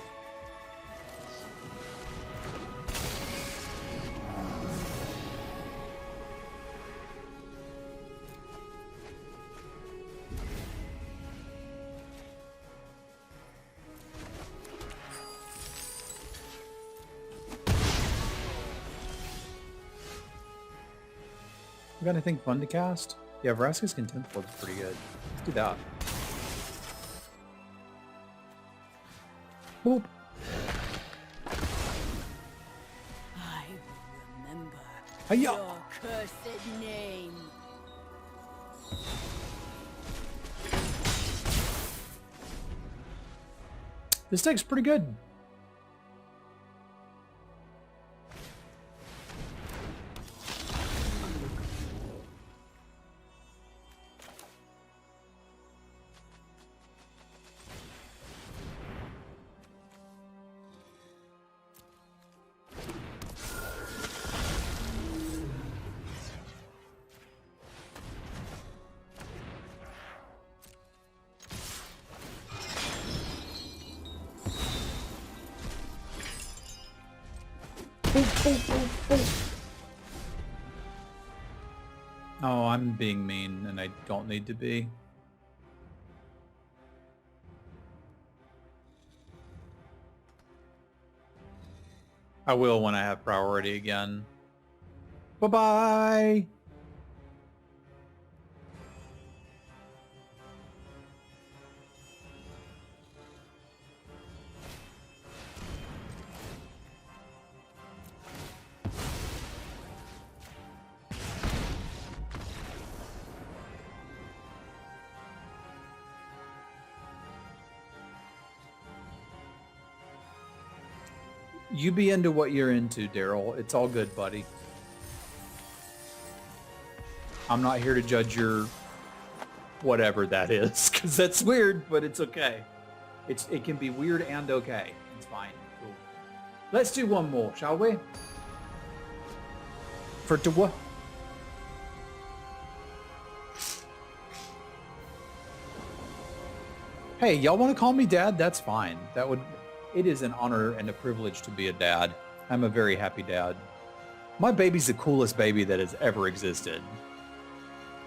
You got anything fun to cast? Yeah, Vraska's Contempt looks pretty good. Let's do that. Boop. I will remember Hiya. your cursed name. This deck's pretty good. Oh, I'm being mean, and I don't need to be. I will when I have priority again. Bye-bye! You be into what you're into, Daryl. It's all good, buddy. I'm not here to judge your whatever that is, because that's weird, but it's okay. It can be weird and okay. It's fine. Cool. Let's do one more, shall we? For what? Hey, y'all want to call me dad? That's fine. It is an honor and a privilege to be a dad. I'm a very happy dad. My baby's the coolest baby that has ever existed.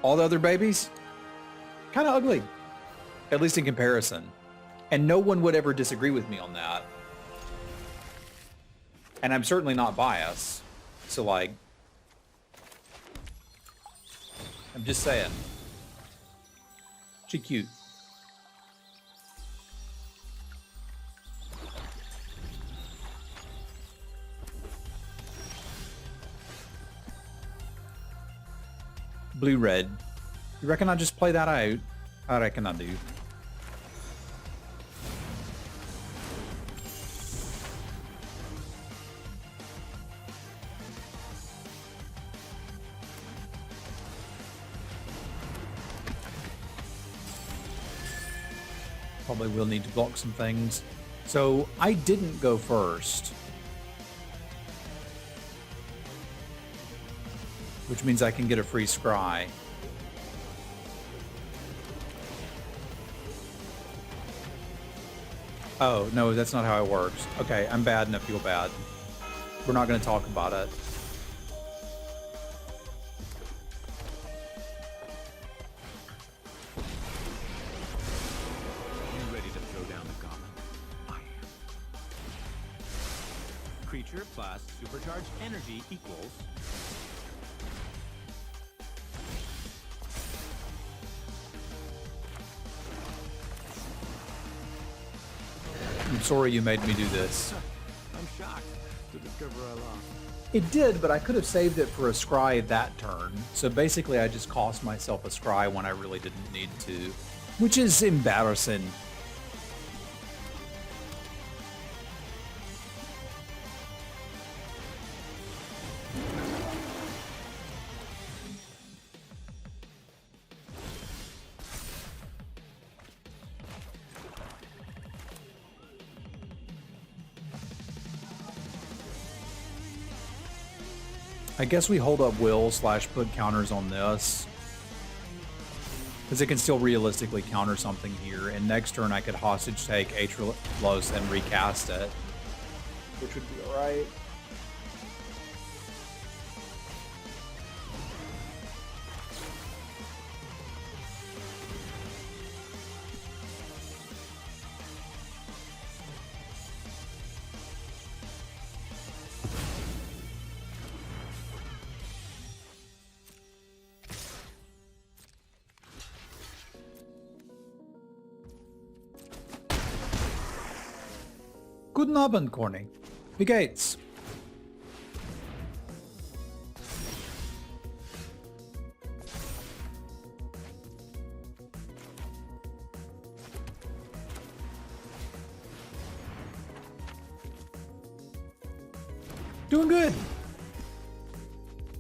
All the other babies, kind of ugly, at least in comparison. And no one would ever disagree with me on that. And I'm certainly not biased. So like, I'm just saying. She cute. Blue-red. You reckon I'll just play that out? I reckon I do. Probably will need to block some things. So I didn't go first, which means I can get a free scry. Oh, no, that's not how it works. Okay, I'm bad and I feel bad. We're not going to talk about it. You ready to throw down the gauntlet? I am. Creature plus supercharged energy equals... I'm sorry you made me do this. I'm shocked. to discover I lost. It did, but I could have saved it for a scry that turn. So basically I just cost myself a scry when I really didn't need to, which is embarrassing. I guess we hold up will / put counters on this, because it can still realistically counter something here, and next turn I could hostage take Aetherlos and recast it, which would be alright. Guten Abend, Corny. Wie geht's? Doing good.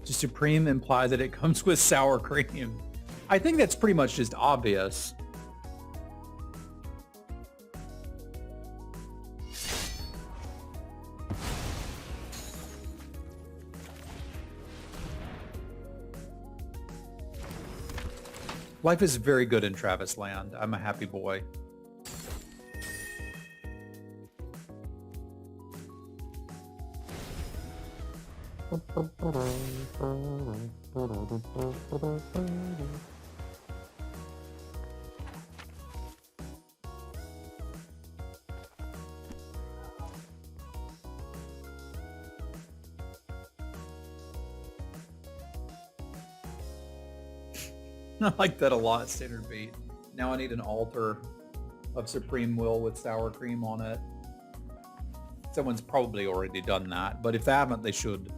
Does Supreme imply that it comes with sour cream? I think that's pretty much just obvious. Life is very good in Travis Land. I'm a happy boy. I like that a lot, Standard Beat. Now I need an altar of Supreme Will with sour cream on it. Someone's probably already done that, but if they haven't, they should.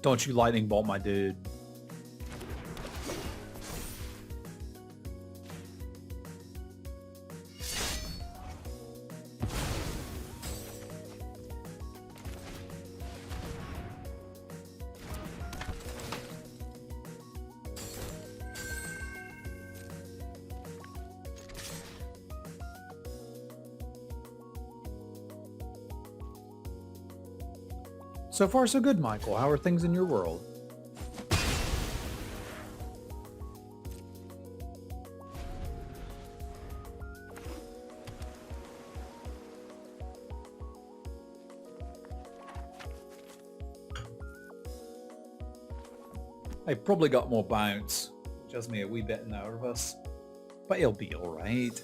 Don't you lightning bolt my dude. So far, so good, Michael. How are things in your world? I probably got more bounce, which has me a wee bit nervous, but it'll be alright.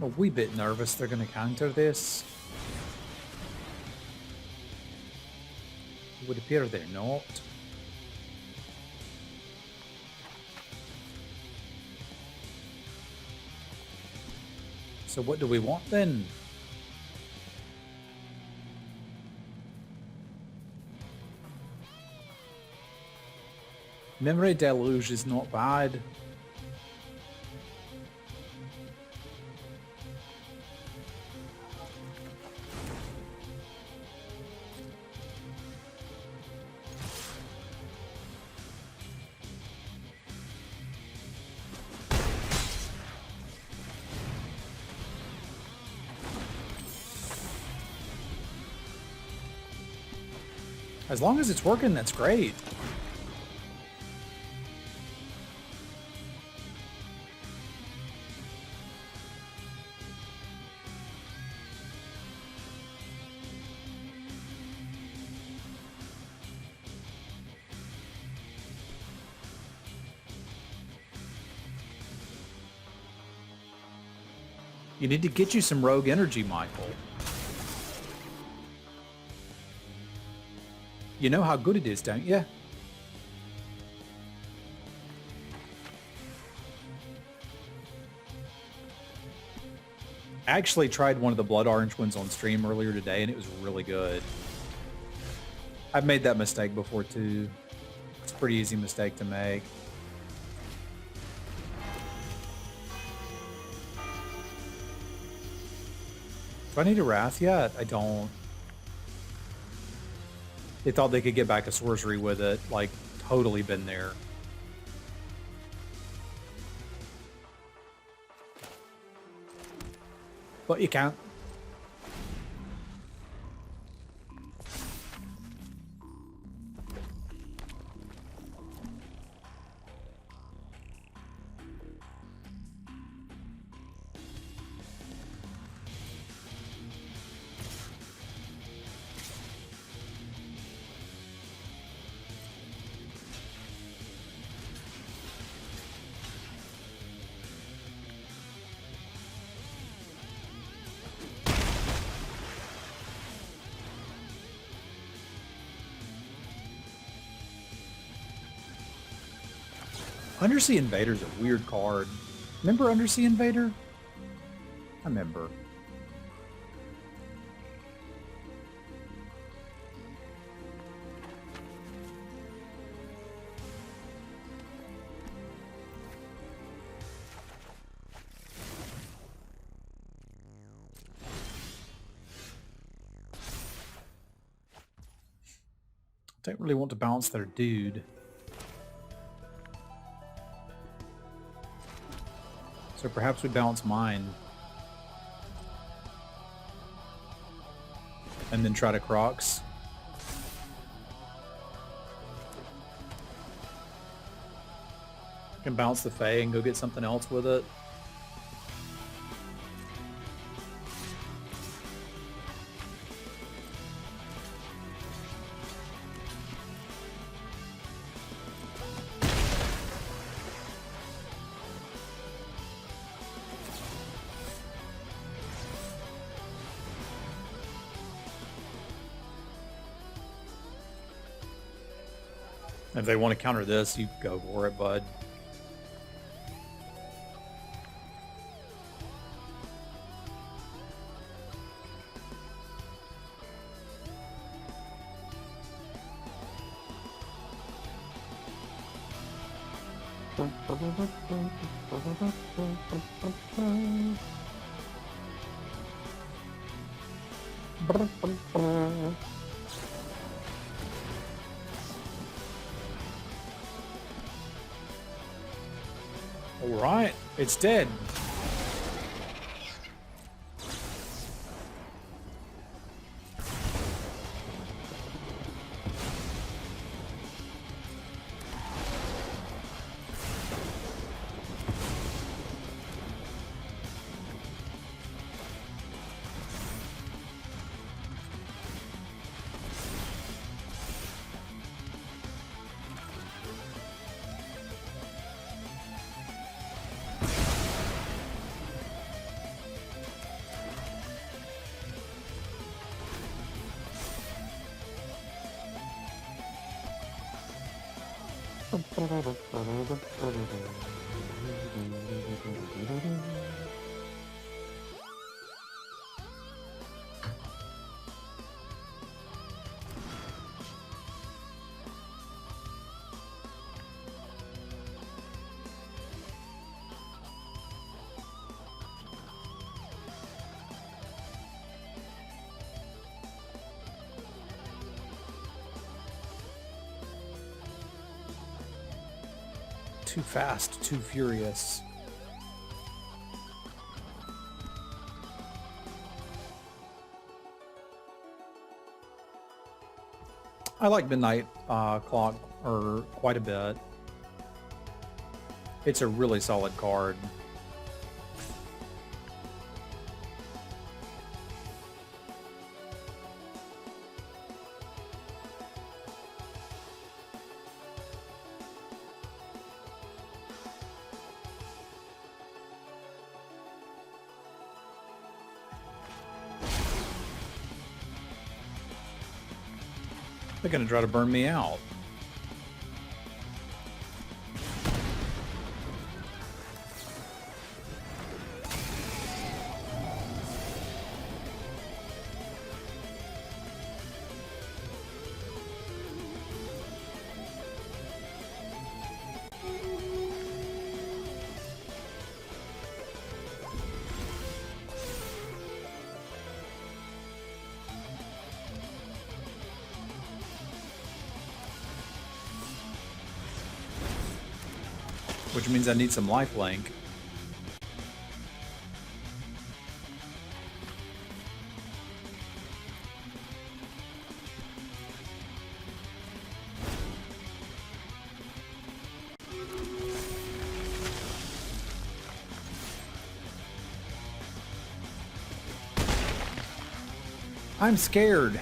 A wee bit nervous they're going to counter this. It would appear they're not. So what do we want then? Memory Deluge is not bad. As long as it's working, that's great. You need to get you some rogue energy, Michael. You know how good it is, don't you? I actually tried one of the blood orange ones on stream earlier today, and it was really good. I've made that mistake before, too. It's a pretty easy mistake to make. Do I need a Wrath yet? I don't. They thought they could get back a sorcery with it. Like, totally been there. But you can't. Undersea Invader's a weird card. Remember Undersea Invader? I remember. Don't really want to bounce their dude. So perhaps we balance mine. And then try to Crocs. Can bounce the Fae and go get something else with it. If they want to counter this, you go for it, bud. All right, it's dead. Too fast, too furious. I like Midnight Clock quite a bit. It's a really solid card. They're gonna try to burn me out. Which means I need some lifelink. I'm scared.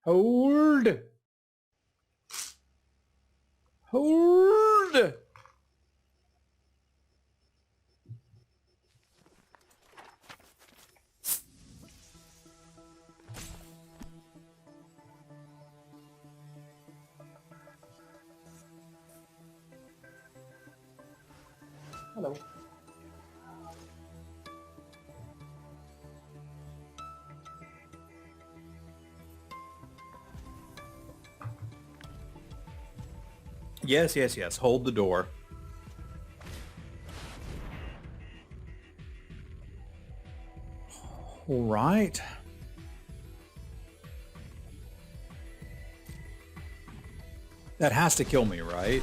Hold. Hold. Hello. Yes, yes, yes. Hold the door. All right. That has to kill me, right?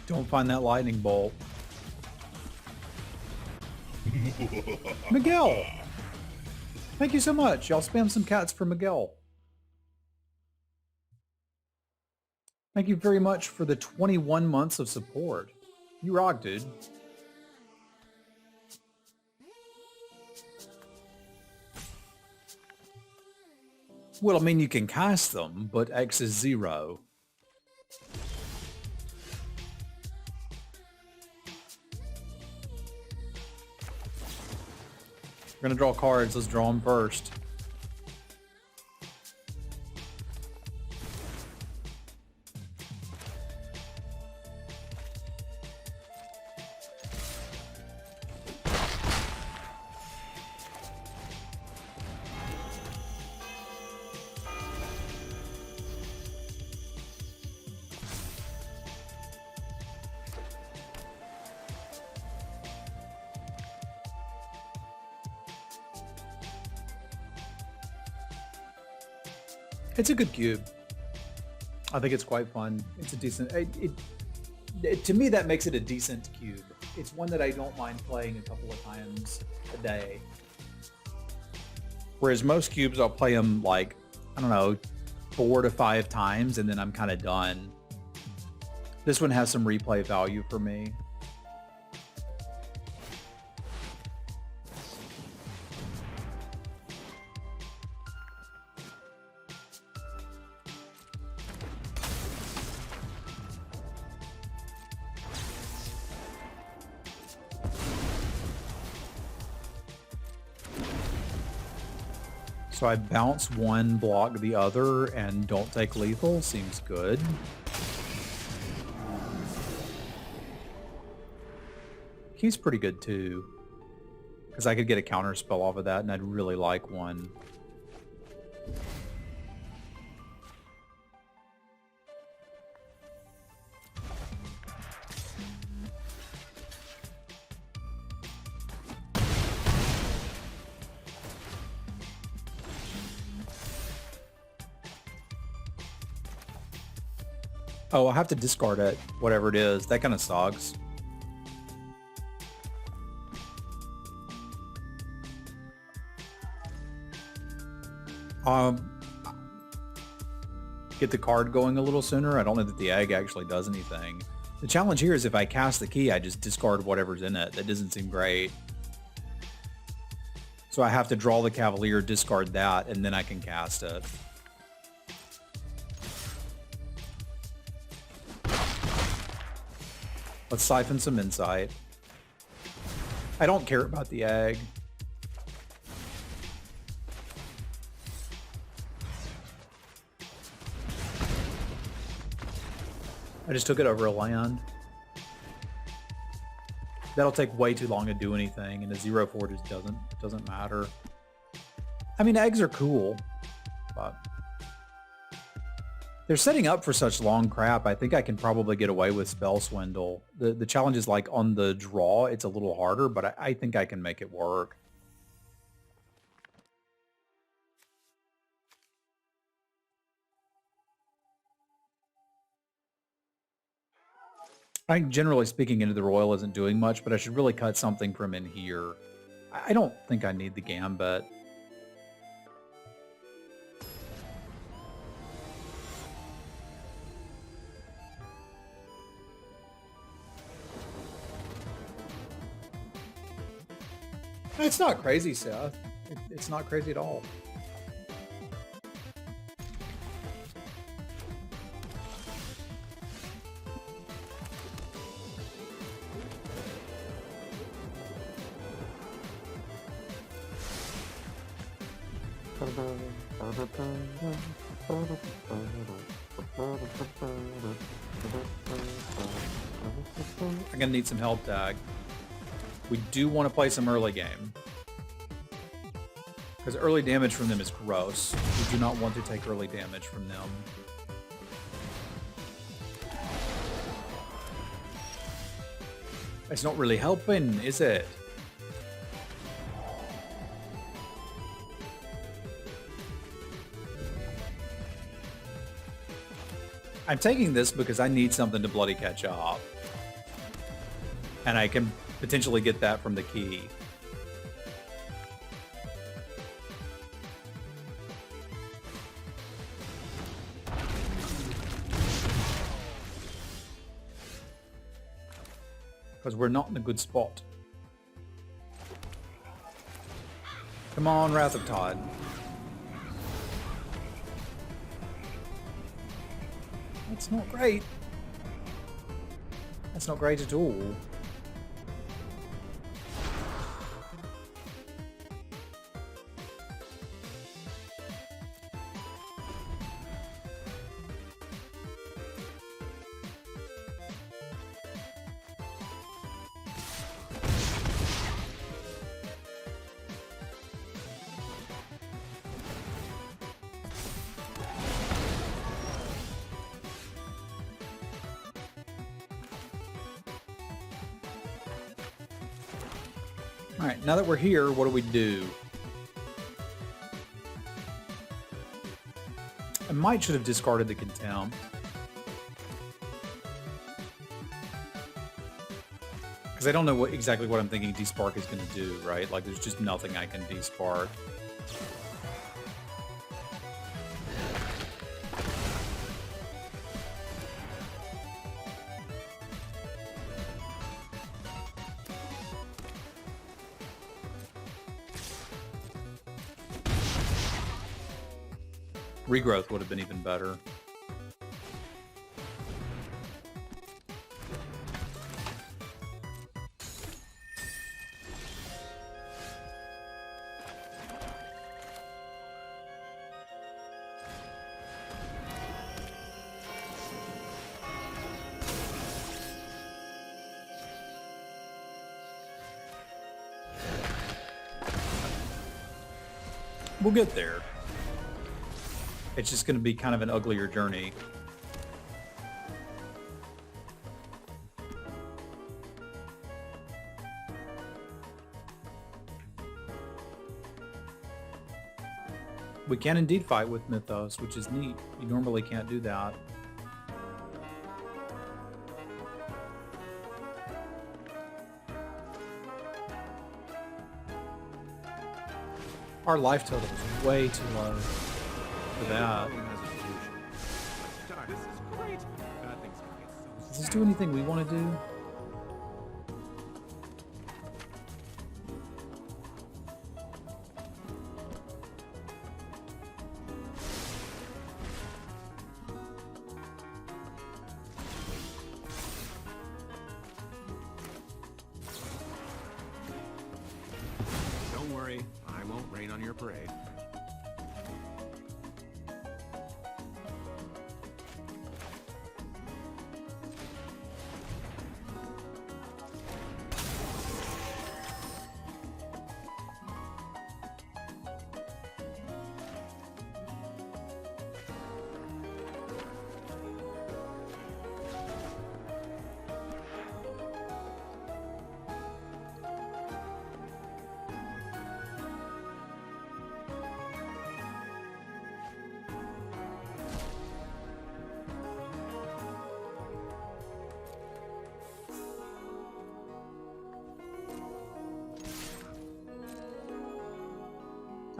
Don't find that lightning bolt. Miguel! Thank you so much. Y'all spam some cats for Miguel. Thank you very much for the 21 months of support. You rock, dude. Well, I mean, you can cast them, but X is 0. We're gonna draw cards. Let's draw them first. It's a good cube. I think it's quite fun. It's a decent... to me, that makes it a decent cube. It's one that I don't mind playing a couple of times a day. Whereas most cubes, I'll play them like, I don't know, 4 to 5 times, and then I'm kind of done. This one has some replay value for me. So I bounce one, block the other, and don't take lethal. Seems good. He's pretty good too, because I could get a counter spell off of that, and I'd really like one. Oh, I'll have to discard it, whatever it is. That kind of sucks. Get the card going a little sooner. I don't know that the egg actually does anything. The challenge here is if I cast the key, I just discard whatever's in it. That doesn't seem great. So I have to draw the Cavalier, discard that, and then I can cast it. Let's siphon some insight. I don't care about the egg. I just took it over a land. That'll take way too long to do anything, and the 0/4 just doesn't matter. I mean, eggs are cool, but they're setting up for such long crap. I think I can probably get away with Spell Swindle. The challenge is like on the draw, it's a little harder, but I think I can make it work. I think generally speaking, Into the Royal isn't doing much, but I should really cut something from in here. I don't think I need the Gambit. It's not crazy, Seth. It's not crazy at all. I'm gonna need some help, Tag. We do want to play some early game, because early damage from them is gross. We do not want to take early damage from them. It's not really helping, is it? I'm taking this because I need something to bloody catch up. And I can potentially get that from the key. Because we're not in a good spot. Come on, Wrath of Todd. That's not great. That's not great at all. All right, now that we're here, what do we do? might should have discarded the Contempt. Because I don't know exactly what I'm thinking Despark is going to do, right? Like, there's just nothing I can Despark. Regrowth would have been even better. We'll get there. It's just going to be kind of an uglier journey. We can indeed fight with Mythos, which is neat. You normally can't do that. Our life total is way too low for that. This is great. Bad things can get so Does this do anything we want to do? Don't worry, I won't rain on your parade.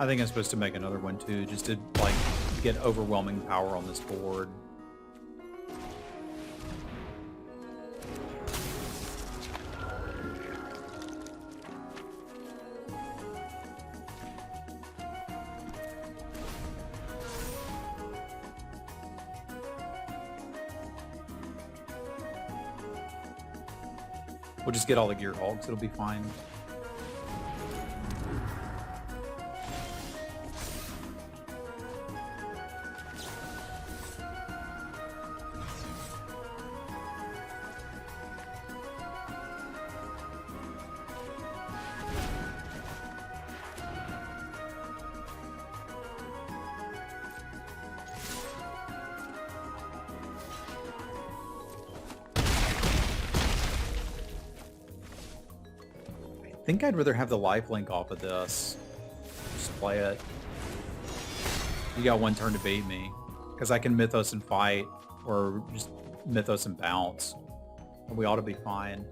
I think I'm supposed to make another one too, just to like get overwhelming power on this board. We'll just get all the Gear Hulks, it'll be fine. I think I'd rather have the life link off of this. Just play it. You got one turn to beat me. Because I can Mythos and fight, or just Mythos and bounce. And we ought to be fine.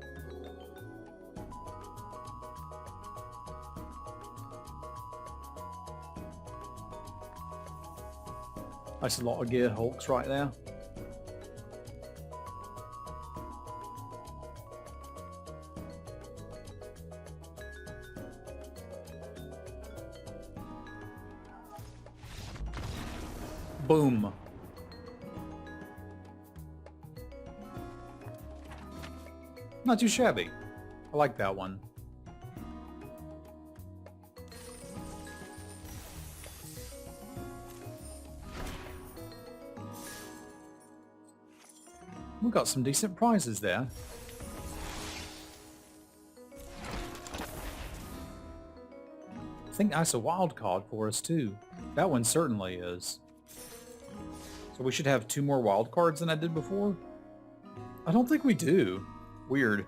That's a lot of Gear Hulks right there. Boom. Not too shabby. I like that one. We got some decent prizes there. I think that's a wild card for us too. That one certainly is. So we should have 2 more wild cards than I did before? I don't think we do. Weird.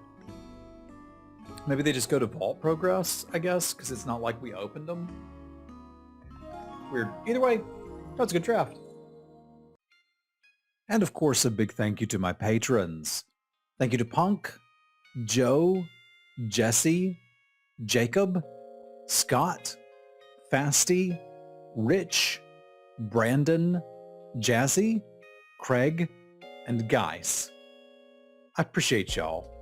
Maybe they just go to Vault Progress, I guess, because it's not like we opened them. Weird. Either way, that's a good draft. And of course, a big thank you to my patrons. Thank you to Punk, Joe, Jesse, Jacob, Scott, Fasty, Rich, Brandon, Jazzy, Craig, and Geis. I appreciate y'all.